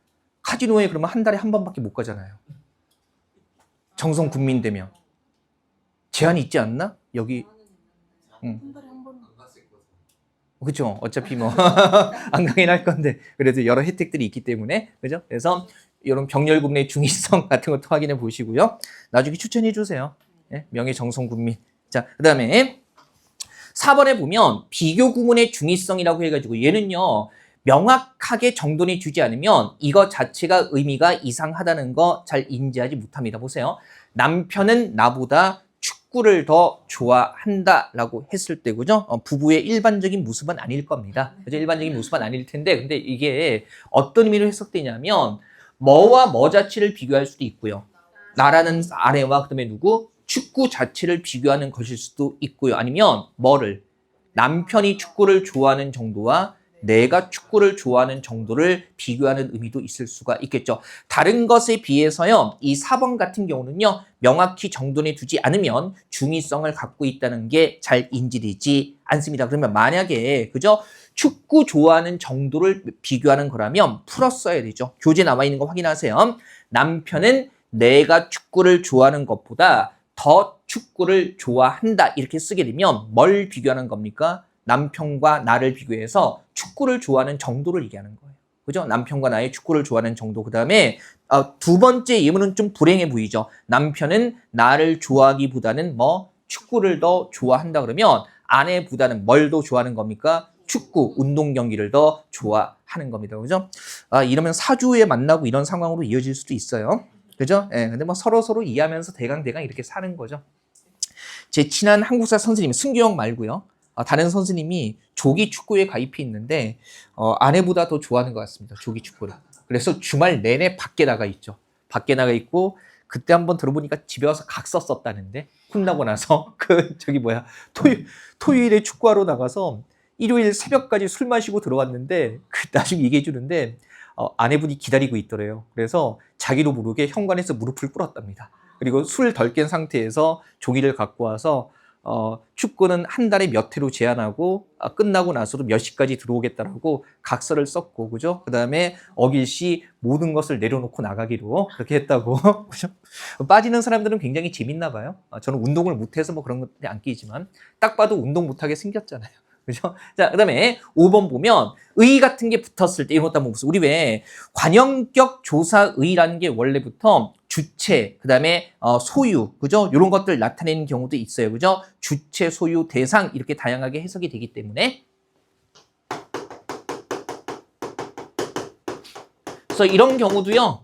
카지노에 그러면 한 달에 한 번밖에 못 가잖아요. 정선 국민 되면. 제한이 있지 않나? 여기. 응. 그렇죠. 어차피 안 가긴 할 건데 그래도 여러 혜택들이 있기 때문에 그죠? 그래서 이런 병렬 구문의 중의성 같은 것도 확인해 보시고요. 나중에 추천해 주세요. 네? 명예정선 국민. 자, 그다음에 4번에 보면 비교 구문의 중의성이라고 해가지고 얘는요 명확하게 정돈해 주지 않으면 이거 자체가 의미가 이상하다는 거 잘 인지하지 못합니다. 보세요. 남편은 나보다 축구를 더 좋아한다라고 했을 때 그죠? 부부의 일반적인 모습은 아닐 겁니다. 그죠? 일반적인 모습은 아닐 텐데 근데 이게 어떤 의미로 해석되냐면 뭐와 뭐 자체를 비교할 수도 있고요. 나라는 아내와 그다음에 누구? 축구 자체를 비교하는 것일 수도 있고요. 아니면 남편이 축구를 좋아하는 정도와 내가 축구를 좋아하는 정도를 비교하는 의미도 있을 수가 있겠죠. 다른 것에 비해서요. 이 4번 같은 경우는요. 명확히 정돈해 두지 않으면 중의성을 갖고 있다는 게 잘 인지되지 않습니다. 그러면 만약에 그죠? 축구 좋아하는 정도를 비교하는 거라면 풀었어야 되죠. 교재 나와 있는 거 확인하세요. 남편은 내가 축구를 좋아하는 것보다 더 축구를 좋아한다 이렇게 쓰게 되면 뭘 비교하는 겁니까? 남편과 나를 비교해서 축구를 좋아하는 정도를 얘기하는 거예요. 그죠? 남편과 나의 축구를 좋아하는 정도. 그 다음에 두 번째 예문은 좀 불행해 보이죠. 남편은 나를 좋아하기보다는 뭐 축구를 더 좋아한다 그러면 아내보다는 뭘 더 좋아하는 겁니까? 축구, 운동 경기를 더 좋아하는 겁니다. 그죠? 이러면 사주에 만나고 이런 상황으로 이어질 수도 있어요. 그죠? 예, 근데 뭐 서로 이해하면서 대강 이렇게 사는 거죠. 제 친한 한국사 선생님, 승규형 말고요. 다른 선생님이 조기 축구에 가입해 있는데 아내보다 더 좋아하는 것 같습니다. 조기 축구를. 그래서 주말 내내 밖에 나가 있죠. 밖에 나가 있고 그때 한번 들어보니까 집에 와서 각서 썼다는데 혼나고 나서 토요일에 축구하러 나가서 일요일 새벽까지 술 마시고 들어왔는데 나중에 얘기해 주는데 아내분이 기다리고 있더래요. 그래서 자기도 모르게 현관에서 무릎을 꿇었답니다. 그리고 술 덜 깬 상태에서 종이를 갖고 와서 축구는 한 달에 몇 회로 제한하고 끝나고 나서도 몇 시까지 들어오겠다라고 각서를 썼고, 그죠? 그 다음에 어길시 모든 것을 내려놓고 나가기로 그렇게 했다고. 그죠? 빠지는 사람들은 굉장히 재밌나 봐요. 저는 운동을 못해서 뭐 그런 것들이 안 끼지만 딱 봐도 운동 못하게 생겼잖아요. 그죠? 자, 그 다음에 5번 보면 의 같은 게 붙었을 때 이런 것도 한번 보세요. 우리 왜 관형격 조사의라는 게 원래부터 주체, 그 다음에 소유, 그죠? 이런 것들 나타내는 경우도 있어요. 그죠? 주체, 소유, 대상 이렇게 다양하게 해석이 되기 때문에 그래서 이런 경우도요.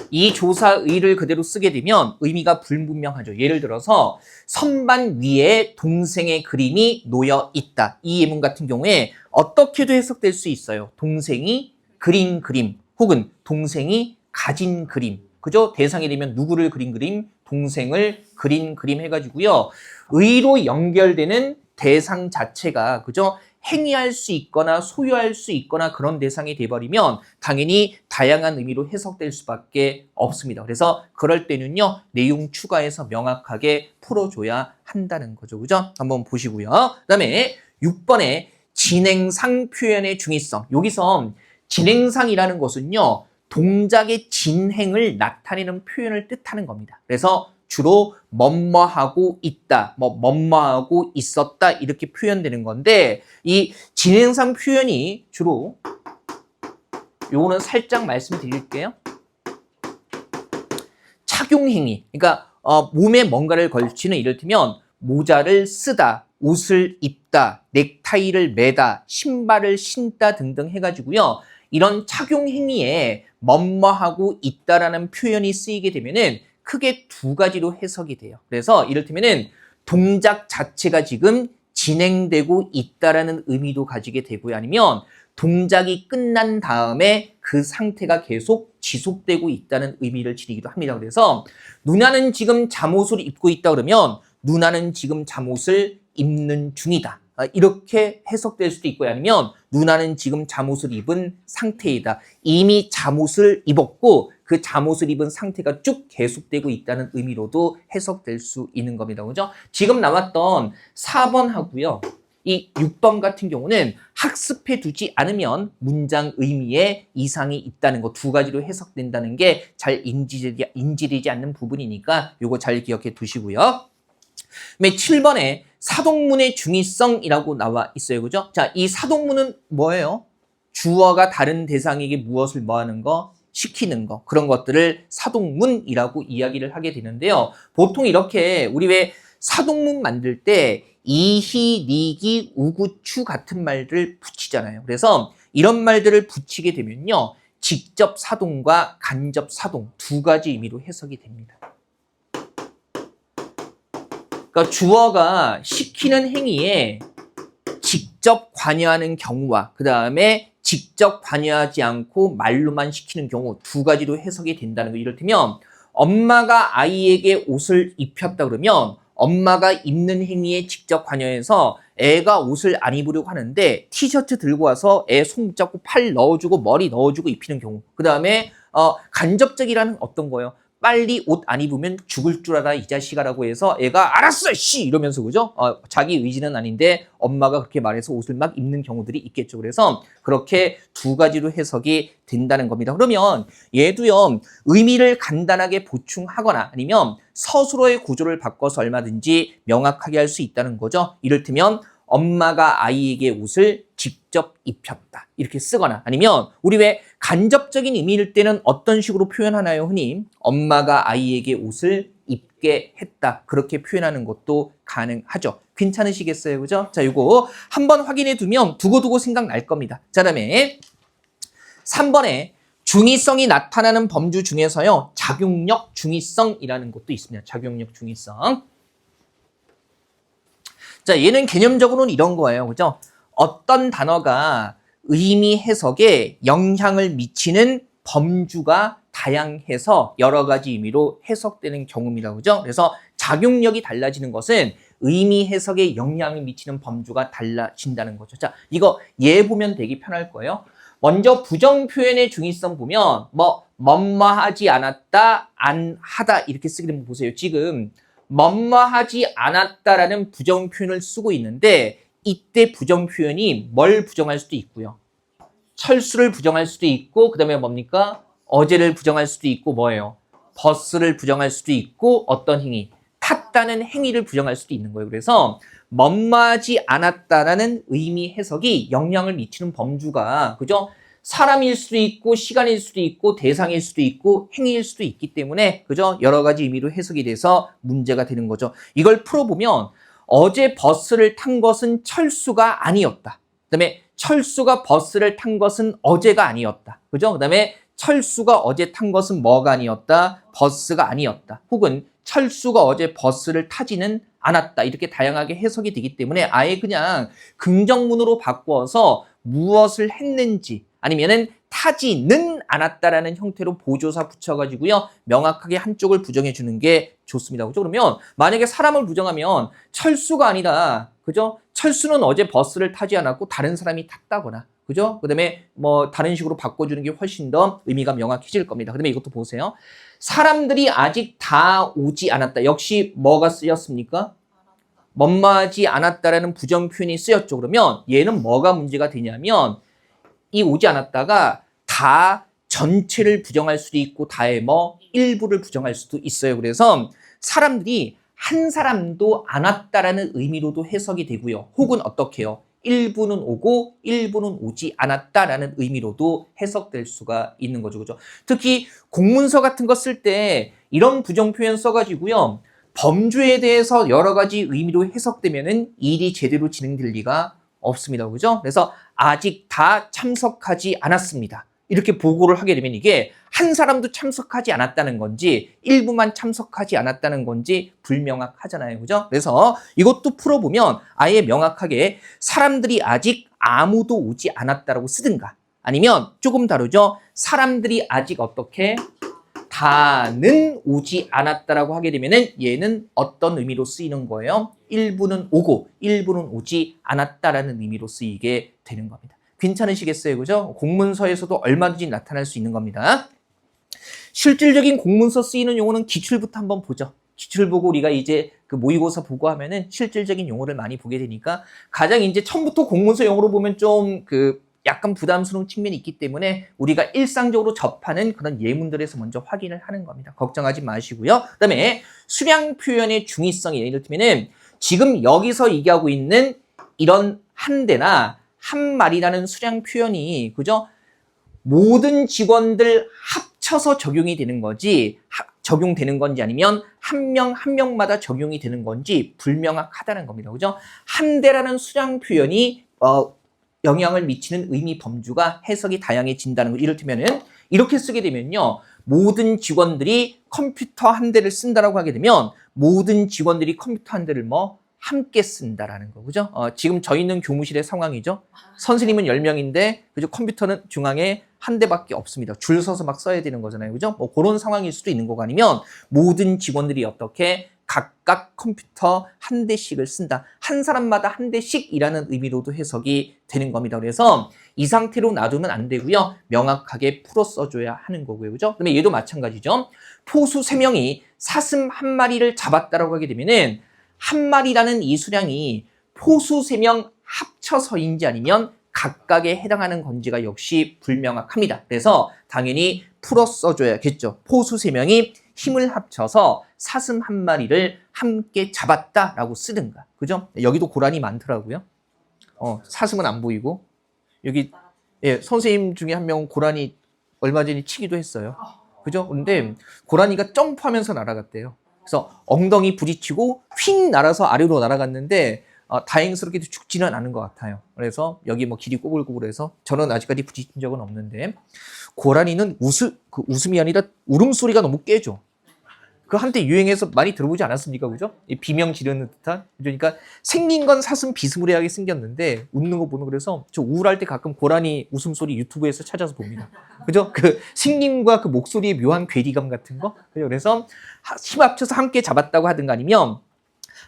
이 조사의를 그대로 쓰게 되면 의미가 불분명하죠. 예를 들어서 선반 위에 동생의 그림이 놓여 있다. 이 예문 같은 경우에 어떻게도 해석될 수 있어요. 동생이 그린 그림 혹은 동생이 가진 그림. 그죠? 대상이 되면 누구를 그린 그림, 동생을 그린 그림 해가지고요. 의로 연결되는 대상 자체가 그죠? 행위할 수 있거나 소유할 수 있거나 그런 대상이 돼버리면 당연히 다양한 의미로 해석될 수밖에 없습니다. 그래서 그럴 때는요, 내용 추가해서 명확하게 풀어줘야 한다는 거죠. 그죠? 한번 보시고요. 그 다음에 6번에 진행상 표현의 중의성. 여기서 진행상이라는 것은요, 동작의 진행을 나타내는 표현을 뜻하는 겁니다. 그래서 주로 뭐뭐하고 있다, 뭐뭐하고 있었다 이렇게 표현되는 건데 이 진행상 표현이 주로 요거는 살짝 말씀드릴게요. 착용행위, 그러니까 몸에 뭔가를 걸치는 이를테면 모자를 쓰다, 옷을 입다, 넥타이를 매다, 신발을 신다 등등 해가지고요. 이런 착용행위에 뭐뭐하고 있다라는 표현이 쓰이게 되면은 크게 두 가지로 해석이 돼요. 그래서 이를테면은 동작 자체가 지금 진행되고 있다라는 의미도 가지게 되고요. 아니면 동작이 끝난 다음에 그 상태가 계속 지속되고 있다는 의미를 지니기도 합니다. 그래서 누나는 지금 잠옷을 입고 있다 그러면 누나는 지금 잠옷을 입는 중이다. 이렇게 해석될 수도 있고요. 아니면 누나는 지금 잠옷을 입은 상태이다. 이미 잠옷을 입었고 그 잠옷을 입은 상태가 쭉 계속되고 있다는 의미로도 해석될 수 있는 겁니다. 그죠? 지금 나왔던 4번하고요. 이 6번 같은 경우는 학습해 두지 않으면 문장 의미에 이상이 있다는 거 두 가지로 해석된다는 게 잘 인지되지 않는 부분이니까 요거 잘 기억해 두시고요. 7번에 사동문의 중의성이라고 나와 있어요. 그죠? 자, 이 사동문은 뭐예요? 주어가 다른 대상에게 무엇을 뭐하는 거? 시키는 거. 그런 것들을 사동문이라고 이야기를 하게 되는데요. 보통 이렇게 우리 왜 사동문 만들 때 이히, 니기, 우구추 같은 말들 붙이잖아요. 그래서 이런 말들을 붙이게 되면요. 직접 사동과 간접 사동 두 가지 의미로 해석이 됩니다. 그러니까 주어가 시키는 행위에 직접 관여하는 경우와 그 다음에 직접 관여하지 않고 말로만 시키는 경우 두 가지로 해석이 된다는 거. 이를테면 엄마가 아이에게 옷을 입혔다 그러면 엄마가 입는 행위에 직접 관여해서 애가 옷을 안 입으려고 하는데 티셔츠 들고 와서 애 손 잡고 팔 넣어주고 머리 넣어주고 입히는 경우. 그 다음에 간접적이라는 어떤 거예요? 빨리 옷 안 입으면 죽을 줄 알아 이 자식아라고 해서 애가 알았어 씨 이러면서 그죠? 자기 의지는 아닌데 엄마가 그렇게 말해서 옷을 막 입는 경우들이 있겠죠. 그래서 그렇게 두 가지로 해석이 된다는 겁니다. 그러면 얘도요 의미를 간단하게 보충하거나 아니면 서술어의 구조를 바꿔서 얼마든지 명확하게 할 수 있다는 거죠. 이를테면 엄마가 아이에게 옷을 직접 입혔다. 이렇게 쓰거나 아니면 우리 왜 간접적인 의미일 때는 어떤 식으로 표현하나요, 흔히? 엄마가 아이에게 옷을 입게 했다. 그렇게 표현하는 것도 가능하죠. 괜찮으시겠어요? 그죠? 자, 이거 한번 확인해 두면 두고두고 생각날 겁니다. 자, 다음에 3번에 중의성이 나타나는 범주 중에서요. 작용력 중의성이라는 것도 있습니다. 작용력 중의성. 자, 얘는 개념적으로는 이런 거예요. 그죠? 어떤 단어가 의미 해석에 영향을 미치는 범주가 다양해서 여러 가지 의미로 해석되는 경우입니다. 그죠? 그래서 작용력이 달라지는 것은 의미 해석에 영향을 미치는 범주가 달라진다는 거죠. 자, 이거 얘 보면 되게 편할 거예요. 먼저 부정 표현의 중의성 보면 뭐뭐하지 않았다, 안 하다 이렇게 쓰게 되면 보세요. 지금 뭐뭐하지 않았다라는 부정 표현을 쓰고 있는데 이때 부정 표현이 뭘 부정할 수도 있고요. 철수를 부정할 수도 있고 그다음에 뭡니까? 어제를 부정할 수도 있고 뭐예요? 버스를 부정할 수도 있고 어떤 행위? 탔다는 행위를 부정할 수도 있는 거예요. 그래서 뭐뭐하지 않았다라는 의미 해석이 영향을 미치는 범주가 그죠? 사람일 수도 있고 시간일 수도 있고 대상일 수도 있고 행위일 수도 있기 때문에 그죠? 여러 가지 의미로 해석이 돼서 문제가 되는 거죠. 이걸 풀어보면 어제 버스를 탄 것은 철수가 아니었다. 그다음에 철수가 버스를 탄 것은 어제가 아니었다. 그죠? 그다음에 철수가 어제 탄 것은 뭐가 아니었다? 버스가 아니었다. 혹은 철수가 어제 버스를 타지는 않았다. 이렇게 다양하게 해석이 되기 때문에 아예 그냥 긍정문으로 바꾸어서 무엇을 했는지 아니면은 타지는 않았다라는 형태로 보조사 붙여가지고요. 명확하게 한쪽을 부정해 주는 게 좋습니다. 그죠? 그러면 만약에 사람을 부정하면 철수가 아니다. 그죠? 철수는 어제 버스를 타지 않았고 다른 사람이 탔다거나 그죠? 그 다음에 뭐 다른 식으로 바꿔주는 게 훨씬 더 의미가 명확해질 겁니다. 그 다음에 이것도 보세요. 사람들이 아직 다 오지 않았다. 역시 뭐가 쓰였습니까? 뭐뭐하지 않았다라는 부정 표현이 쓰였죠. 그러면 얘는 뭐가 문제가 되냐면 이 오지 않았다가 다 전체를 부정할 수도 있고 다의 일부를 부정할 수도 있어요. 그래서 사람들이 한 사람도 안 왔다라는 의미로도 해석이 되고요. 혹은 어떻게 해요? 일부는 오고 일부는 오지 않았다라는 의미로도 해석될 수가 있는 거죠. 그죠? 특히 공문서 같은 거 쓸 때 이런 부정 표현 써가지고요. 범주에 대해서 여러 가지 의미로 해석되면은 일이 제대로 진행될 리가 없습니다. 그죠? 그래서 아직 다 참석하지 않았습니다. 이렇게 보고를 하게 되면 이게 한 사람도 참석하지 않았다는 건지 일부만 참석하지 않았다는 건지 불명확하잖아요. 그죠? 그래서 이것도 풀어보면 아예 명확하게 사람들이 아직 아무도 오지 않았다라고 쓰든가 아니면 조금 다르죠. 사람들이 아직 어떻게 다는 오지 않았다라고 하게 되면은 얘는 어떤 의미로 쓰이는 거예요? 일부는 오고 일부는 오지 않았다라는 의미로 쓰이게 되는 겁니다. 괜찮으시겠어요? 그죠? 공문서에서도 얼마든지 나타날 수 있는 겁니다. 실질적인 공문서 쓰이는 용어는 기출부터 한번 보죠. 기출 보고 우리가 이제 그 모의고사 보고 하면은 실질적인 용어를 많이 보게 되니까 가장 이제 처음부터 공문서 용어로 보면 좀 약간 부담스러운 측면이 있기 때문에 우리가 일상적으로 접하는 그런 예문들에서 먼저 확인을 하는 겁니다. 걱정하지 마시고요. 그다음에 수량 표현의 중의성이 예를 들면은 지금 여기서 얘기하고 있는 이런 한 대나 한 마리라는 수량 표현이 그죠? 모든 직원들 합쳐서 적용이 되는 거지 적용되는 건지 아니면 한 명 한 명마다 적용이 되는 건지 불명확하다는 겁니다. 그죠? 한 대라는 수량 표현이 영향을 미치는 의미 범주가 해석이 다양해진다는 거. 이를테면은 이렇게 쓰게 되면요. 모든 직원들이 컴퓨터 한 대를 쓴다라고 하게 되면 모든 직원들이 컴퓨터 한 대를 함께 쓴다라는 거. 그죠? 지금 저희 있는 교무실의 상황이죠. 선생님은 10명인데 그죠? 컴퓨터는 중앙에 한 대밖에 없습니다. 줄 서서 막 써야 되는 거잖아요. 그죠? 그런 상황일 수도 있는 거고 아니면 모든 직원들이 어떻게 각각 컴퓨터 한 대씩을 쓴다. 한 사람마다 한 대씩이라는 의미로도 해석이 되는 겁니다. 그래서 이 상태로 놔두면 안 되고요. 명확하게 풀어 써줘야 하는 거고요. 그죠? 그러면 얘도 마찬가지죠. 포수 3명이 사슴 한 마리를 잡았다라고 하게 되면은 한 마리라는 이 수량이 포수 3명 합쳐서인지 아니면 각각에 해당하는 건지가 역시 불명확합니다. 그래서 당연히 풀어 써줘야겠죠. 포수 3명이 힘을 합쳐서 사슴 한 마리를 함께 잡았다라고 쓰든가. 그죠? 여기도 고란이 많더라고요. 사슴은 안 보이고 여기 예, 선생님 중에 한 명은 고라니 얼마 전에 치기도 했어요. 그죠? 근데 고라니가 점프하면서 날아갔대요. 그래서 엉덩이 부딪히고 휙 날아서 아래로 날아갔는데 다행스럽게도 죽지는 않은 것 같아요. 그래서 여기 뭐 길이 꼬불꼬불해서 저는 아직까지 부딪힌 적은 없는데 고라니는 웃음이 아니라 울음소리가 너무 깨죠. 그 한때 유행해서 많이 들어보지 않았습니까? 그죠? 비명 지르는 듯한. 그러니까 생긴 건 사슴 비스무리하게 생겼는데 웃는 거 보면 그래서 저 우울할 때 가끔 고라니 웃음소리 유튜브에서 찾아서 봅니다. 그죠? 그 생김과 그 목소리의 묘한 괴리감 같은 거. 그래서 힘 합쳐서 함께 잡았다고 하든가 아니면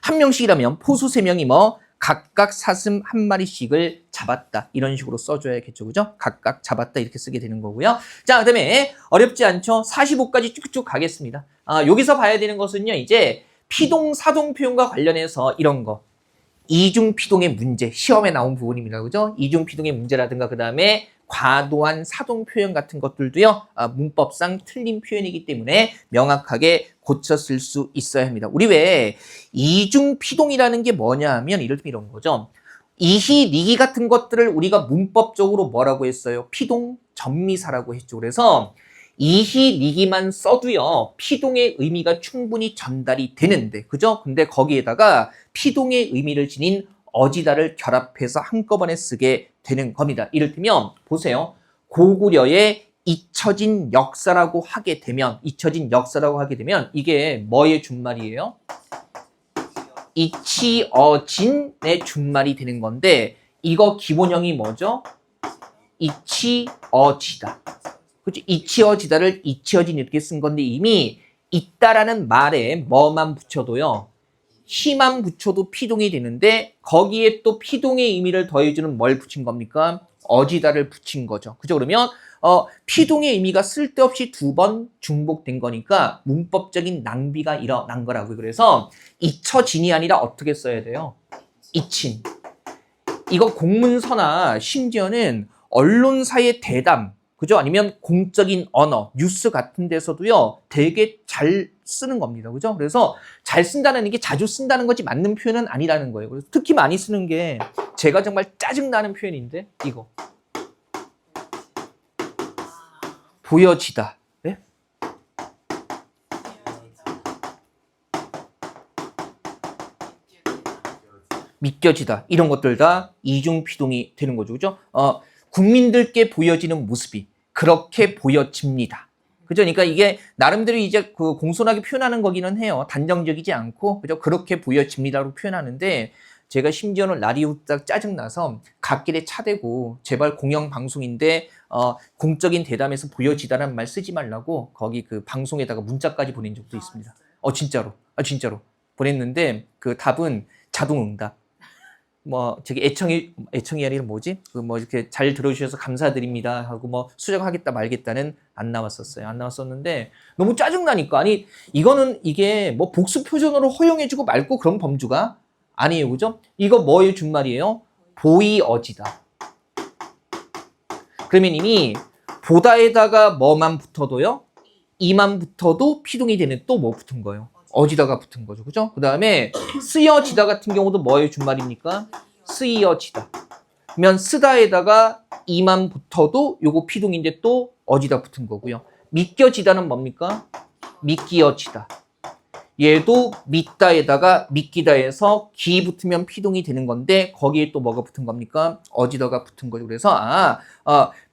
한 명씩이라면 포수 3명이 뭐 각각 사슴 한 마리씩을 잡았다. 이런 식으로 써줘야겠죠. 그죠? 각각 잡았다. 이렇게 쓰게 되는 거고요. 자, 그 다음에 어렵지 않죠? 45까지 쭉쭉 가겠습니다. 여기서 봐야 되는 것은요. 이제 피동, 사동 표현과 관련해서 이런 거. 이중 피동의 문제. 시험에 나온 부분입니다. 그죠? 이중 피동의 문제라든가 그 다음에 과도한 사동 표현 같은 것들도요. 문법상 틀린 표현이기 때문에 명확하게 고쳐 쓸 수 있어야 합니다. 우리 왜 이중 피동이라는 게 뭐냐 하면 이럴 때 이런 거죠. 이희, 리기 같은 것들을 우리가 문법적으로 뭐라고 했어요? 피동, 전미사라고 했죠. 그래서 이희, 리기만 써도요. 피동의 의미가 충분히 전달이 되는데 그죠? 근데 거기에다가 피동의 의미를 지닌 어지다를 결합해서 한꺼번에 쓰게 되는 겁니다. 이를테면 보세요. 고구려의 잊혀진 역사라고 하게 되면 이게 뭐의 준말이에요? 잊히어진의 준말이 되는 건데 이거 기본형이 뭐죠? 잊히어지다. 그렇죠? 잊히어지다를 잊히어진 이렇게 쓴 건데 이미 있다라는 말에 뭐만 붙여도요. 희만 붙여도 피동이 되는데 거기에 또 피동의 의미를 더해주는 뭘 붙인 겁니까? 어지다를 붙인 거죠. 그죠? 그러면 피동의 의미가 쓸데없이 2번 중복된 거니까 문법적인 낭비가 일어난 거라고요. 그래서 잊혀진이 아니라 어떻게 써야 돼요? 잊힌. 이거 공문서나 심지어는 언론사의 대담, 그죠? 아니면 공적인 언어, 뉴스 같은 데서도요, 되게 잘 쓰는 겁니다. 그죠? 그래서 잘 쓴다는 게 자주 쓴다는 거지 맞는 표현은 아니라는 거예요. 그래서 특히 많이 쓰는 게 제가 정말 짜증나는 표현인데, 이거. 보여지다. 네? 믿겨지다. 이런 것들 다 이중피동이 되는 거죠. 그죠? 국민들께 보여지는 모습이 그렇게 보여집니다. 그죠? 그러니까 이게 나름대로 이제 그 공손하게 표현하는 거기는 해요. 단정적이지 않고, 그죠? 그렇게 보여집니다로 표현하는데, 제가 심지어는 라디오 딱 짜증나서 갓길에 차대고, 제발 공영방송인데, 공적인 대담에서 보여지다라는 말 쓰지 말라고, 거기 그 방송에다가 문자까지 보낸 적도 있습니다. 진짜로. 진짜로. 보냈는데, 그 답은 자동응답. 저기 애청이 아니라 뭐지? 이렇게 잘 들어주셔서 감사드립니다 하고 수정하겠다 말겠다는 안 나왔었는데 너무 짜증나니까. 아니, 이게 복수 표준어로 허용해주고 말고 그런 범주가 아니에요. 그죠? 이거 뭐의 준말이에요? 보이어지다. 그러면 이미 보다에다가 뭐만 붙어도요? 이만 붙어도 피동이 되는 또 뭐 붙은 거예요? 어지다가 붙은 거죠. 그죠? 그 다음에 쓰여지다 같은 경우도 뭐의 준말입니까? 쓰여지다. 그러면 쓰다에다가 이만 붙어도 요거 피동인데 또 어지다 붙은 거고요. 믿겨지다는 뭡니까? 믿기어지다. 얘도 믿다에다가 믿기다에서 기 붙으면 피동이 되는 건데 거기에 또 뭐가 붙은 겁니까? 어지다가 붙은 거죠. 그래서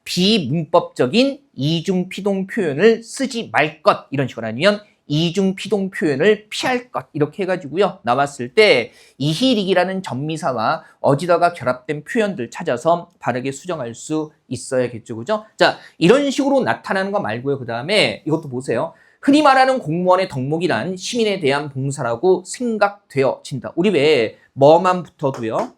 비문법적인 이중 피동 표현을 쓰지 말 것 이런 식으로 아니면 이중 피동 표현을 피할 것 이렇게 해가지고요. 나왔을 때 이희릭이라는 전미사와 어지다가 결합된 표현들 찾아서 바르게 수정할 수 있어야겠죠. 그죠? 자, 이런 식으로 나타나는 거 말고요. 그 다음에 이것도 보세요. 흔히 말하는 공무원의 덕목이란 시민에 대한 봉사라고 생각되어진다. 우리 왜 뭐만 붙어도요?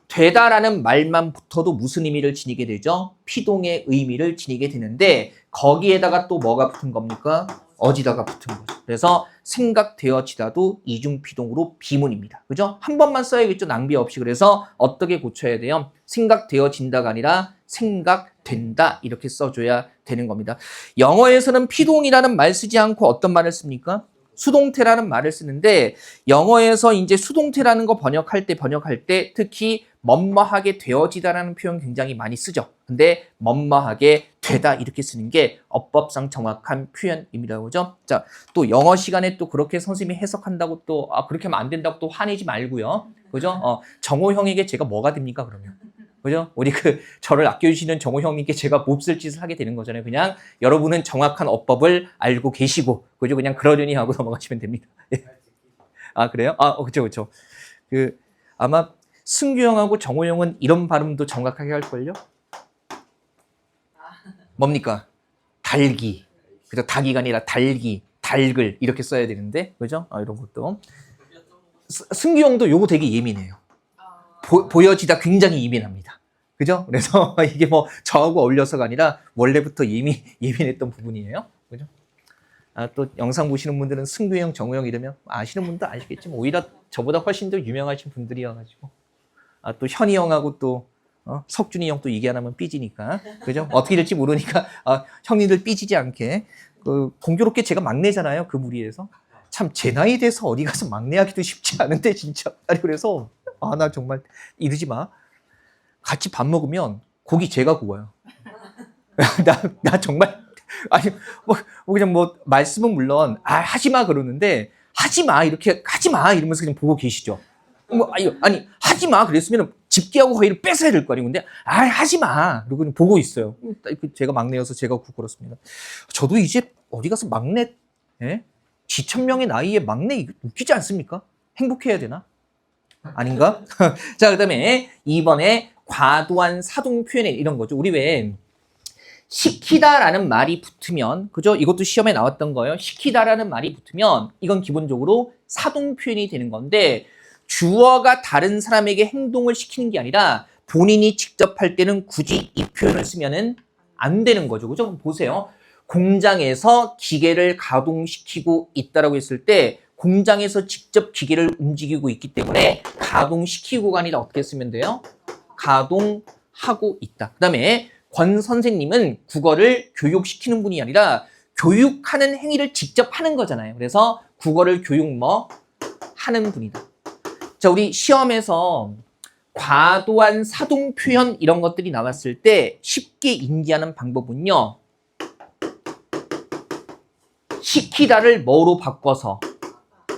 되다라는 말만 붙어도 무슨 의미를 지니게 되죠? 피동의 의미를 지니게 되는데 거기에다가 또 뭐가 붙은 겁니까? 어지다가 붙은 거죠. 그래서 생각되어지다도 이중피동으로 비문입니다. 그죠? 한 번만 써야겠죠? 낭비 없이. 그래서 어떻게 고쳐야 돼요? 생각되어진다가 아니라 생각된다 이렇게 써줘야 되는 겁니다. 영어에서는 피동이라는 말 쓰지 않고 어떤 말을 씁니까? 수동태라는 말을 쓰는데 영어에서 이제 수동태라는 거 번역할 때 특히 뭐뭐하게 되어지다라는 표현 굉장히 많이 쓰죠. 근데 뭐뭐하게 되다 이렇게 쓰는 게 어법상 정확한 표현입니다. 그죠? 자, 또 영어 시간에 또 그렇게 선생님이 해석한다고 또 그렇게 하면 안 된다고 또 화내지 말고요. 그죠? 정호 형에게 제가 뭐가 됩니까, 그러면? 그죠? 우리 저를 아껴주시는 정호 형님께 제가 몹쓸 짓을 하게 되는 거잖아요. 그냥 여러분은 정확한 어법을 알고 계시고, 그죠? 그냥 그러려니 하고 넘어가시면 됩니다. 예. 그래요? 그쵸, 그쵸. 아마 승규 형하고 정호 형은 이런 발음도 정확하게 할걸요? 뭡니까? 달기. 그죠? 닭이가 아니라 달기, 달글 이렇게 써야 되는데, 그죠? 이런 것도. 승규 형도 요거 되게 예민해요. 보여지다 굉장히 예민합니다. 그죠? 그래서 이게 뭐 저하고 어울려서가 아니라 원래부터 예민했던 부분이에요. 그죠? 또 영상 보시는 분들은 승규 형, 정우 형 이러면 아시는 분도 아시겠지만 오히려 저보다 훨씬 더 유명하신 분들이어가지고 또 현이 형하고 또 석준이 형 또 얘기 안 하면 삐지니까 그죠? 어떻게 될지 모르니까 형님들 삐지지 않게 공교롭게 제가 막내잖아요. 그 무리에서 참 제 나이 돼서 어디 가서 막내하기도 쉽지 않은데 진짜 그래서 나 정말 이러지 마. 같이 밥 먹으면 고기 제가 구워요. 나 정말 뭐 그냥 뭐 말씀은 물론 하지 마 그러는데 하지 마 이렇게 하지 마 이러면서 그냥 보고 계시죠. 아니 하지 마 그랬으면 집게하고 거의를 뺏어야 될 거 아니에요. 근데 하지 마 그러고 그냥 보고 있어요. 제가 막내여서 제가 굽고 그렇습니다. 저도 이제 어디 가서 막내 지천명의 나이에 막내 웃기지 않습니까? 행복해야 되나? 아닌가? 자, 그 다음에 2번에 과도한 사동 표현에 이런 거죠. 우리 왜 시키다라는 말이 붙으면, 그죠? 이것도 시험에 나왔던 거예요. 시키다라는 말이 붙으면 이건 기본적으로 사동 표현이 되는 건데 주어가 다른 사람에게 행동을 시키는 게 아니라 본인이 직접 할 때는 굳이 이 표현을 쓰면은 안 되는 거죠. 그죠? 보세요. 공장에서 기계를 가동시키고 있다라고 했을 때 공장에서 직접 기계를 움직이고 있기 때문에 가동시키고가 아니라 어떻게 쓰면 돼요? 가동하고 있다. 그 다음에 권 선생님은 국어를 교육시키는 분이 아니라 교육하는 행위를 직접 하는 거잖아요. 그래서 국어를 하는 분이다. 자, 우리 시험에서 과도한 사동 표현 이런 것들이 나왔을 때 쉽게 인지하는 방법은요. 시키다를 뭐로 바꿔서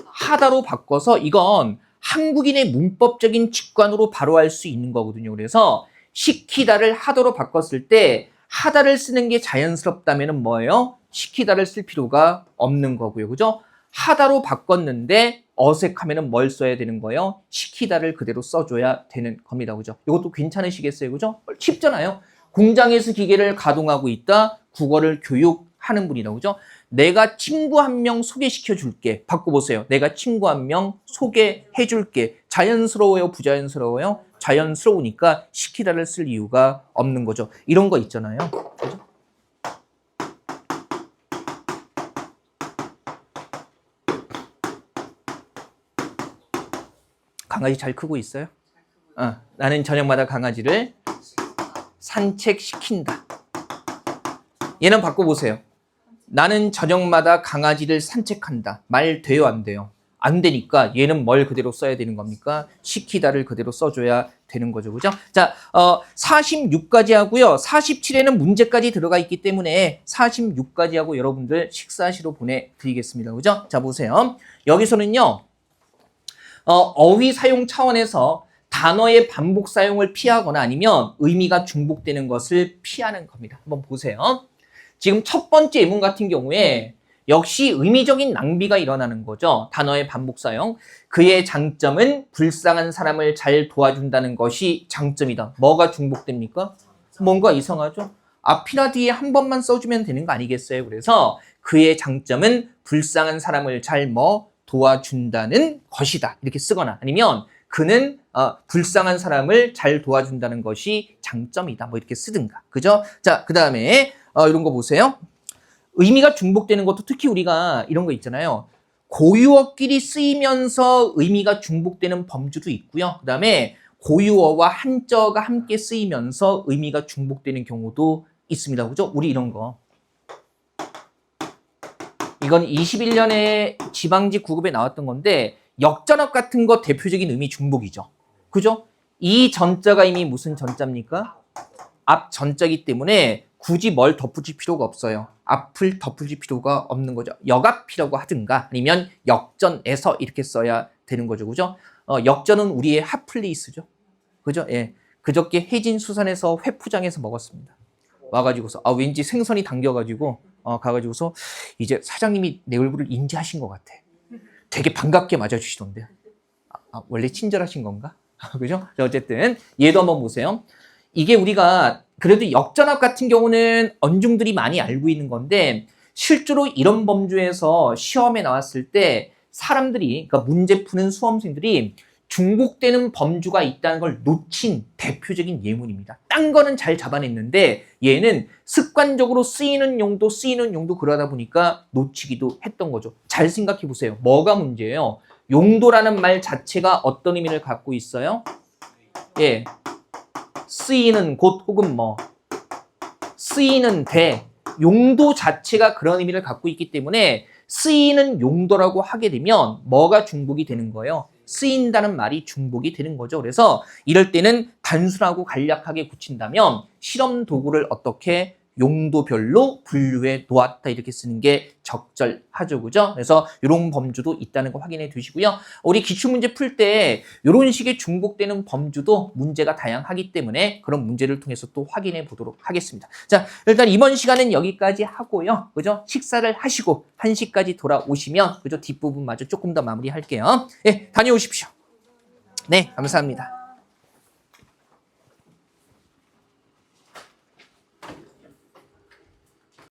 하다로 바꿔서 이건 한국인의 문법적인 직관으로 바로 할 수 있는 거거든요. 그래서 시키다를 하다로 바꿨을 때 하다를 쓰는 게 자연스럽다면 뭐예요? 시키다를 쓸 필요가 없는 거고요. 그죠? 하다로 바꿨는데 어색하면 뭘 써야 되는 거예요? 시키다를 그대로 써줘야 되는 겁니다. 그죠? 이것도 괜찮으시겠어요? 그죠? 쉽잖아요. 공장에서 기계를 가동하고 있다. 국어를 교육하는 분이다. 그죠? 내가 친구 한 명 소개시켜 줄게. 바꿔보세요. 내가 친구 한 명 소개해 줄게. 자연스러워요? 부자연스러워요? 자연스러우니까 시키다를 쓸 이유가 없는 거죠. 이런 거 있잖아요. 그죠? 강아지 잘 크고 있어요? 나는 저녁마다 강아지를 산책시킨다. 얘는 바꿔보세요. 나는 저녁마다 강아지를 산책한다. 말 돼요, 안 돼요? 안 되니까 얘는 뭘 그대로 써야 되는 겁니까? 시키다를 그대로 써줘야 되는 거죠. 그죠? 자, 46까지 하고요. 47에는 문제까지 들어가 있기 때문에 46까지 하고 여러분들 식사시로 보내드리겠습니다. 그죠? 자, 보세요. 여기서는요. 어휘 사용 차원에서 단어의 반복 사용을 피하거나 아니면 의미가 중복되는 것을 피하는 겁니다. 한번 보세요. 지금 첫 번째 예문 같은 경우에 역시 의미적인 낭비가 일어나는 거죠. 단어의 반복 사용. 그의 장점은 불쌍한 사람을 잘 도와준다는 것이 장점이다. 뭐가 중복됩니까? 뭔가 이상하죠? 앞이나 뒤에 한 번만 써주면 되는 거 아니겠어요? 그래서 그의 장점은 불쌍한 사람을 잘 도와준다는 것이다. 이렇게 쓰거나 아니면 그는 불쌍한 사람을 잘 도와준다는 것이 장점이다. 뭐 이렇게 쓰든가. 그죠? 자, 그 다음에 이런 거 보세요. 의미가 중복되는 것도 특히 우리가 이런 거 있잖아요. 고유어끼리 쓰이면서 의미가 중복되는 범주도 있고요. 그 다음에 고유어와 한자어가 함께 쓰이면서 의미가 중복되는 경우도 있습니다. 그죠? 우리 이런 거. 이건 21년에 지방직 9급에 나왔던 건데 역전압 같은 거 대표적인 의미 중복이죠. 그죠? 이 전자가 이미 무슨 전자입니까? 앞 전자이기 때문에 굳이 뭘 덧붙일 필요가 없어요. 앞을 덧붙일 필요가 없는 거죠. 역앞이라고 하든가 아니면 역전에서 이렇게 써야 되는 거죠. 그죠? 역전은 우리의 핫플레이스죠. 그죠? 예. 그저께 해진수산에서 회포장에서 먹었습니다. 와가지고서 왠지 생선이 당겨가지고 가가지고서 이제 사장님이 내 얼굴을 인지하신 것 같아. 되게 반갑게 맞아주시던데. 원래 친절하신 건가? 그죠? 자, 어쨌든 얘도 한번 보세요. 이게 우리가 그래도 역전압 같은 경우는 언중들이 많이 알고 있는 건데 실제로 이런 범주에서 시험에 나왔을 때 사람들이 그러니까 문제 푸는 수험생들이 중복되는 범주가 있다는 걸 놓친 대표적인 예문입니다. 딴 거는 잘 잡아냈는데 얘는 습관적으로 쓰이는 용도 그러다 보니까 놓치기도 했던 거죠. 잘 생각해 보세요. 뭐가 문제예요? 용도라는 말 자체가 어떤 의미를 갖고 있어요? 예, 쓰이는 곳 혹은 쓰이는 데 용도 자체가 그런 의미를 갖고 있기 때문에 쓰이는 용도라고 하게 되면 뭐가 중복이 되는 거예요? 쓰인다는 말이 중복이 되는 거죠. 그래서 이럴 때는 단순하고 간략하게 붙인다면 실험 도구를 어떻게 용도별로 분류해 놓았다 이렇게 쓰는 게 적절하죠. 그죠? 그래서 이런 범주도 있다는 거 확인해 두시고요. 우리 기출문제 풀 때 이런 식의 중복되는 범주도 문제가 다양하기 때문에 그런 문제를 통해서 또 확인해 보도록 하겠습니다. 자, 일단 이번 시간은 여기까지 하고요. 그죠? 식사를 하시고 1시까지 돌아오시면 그죠? 뒷부분 마저 조금 더 마무리할게요. 네, 다녀오십시오. 네, 감사합니다.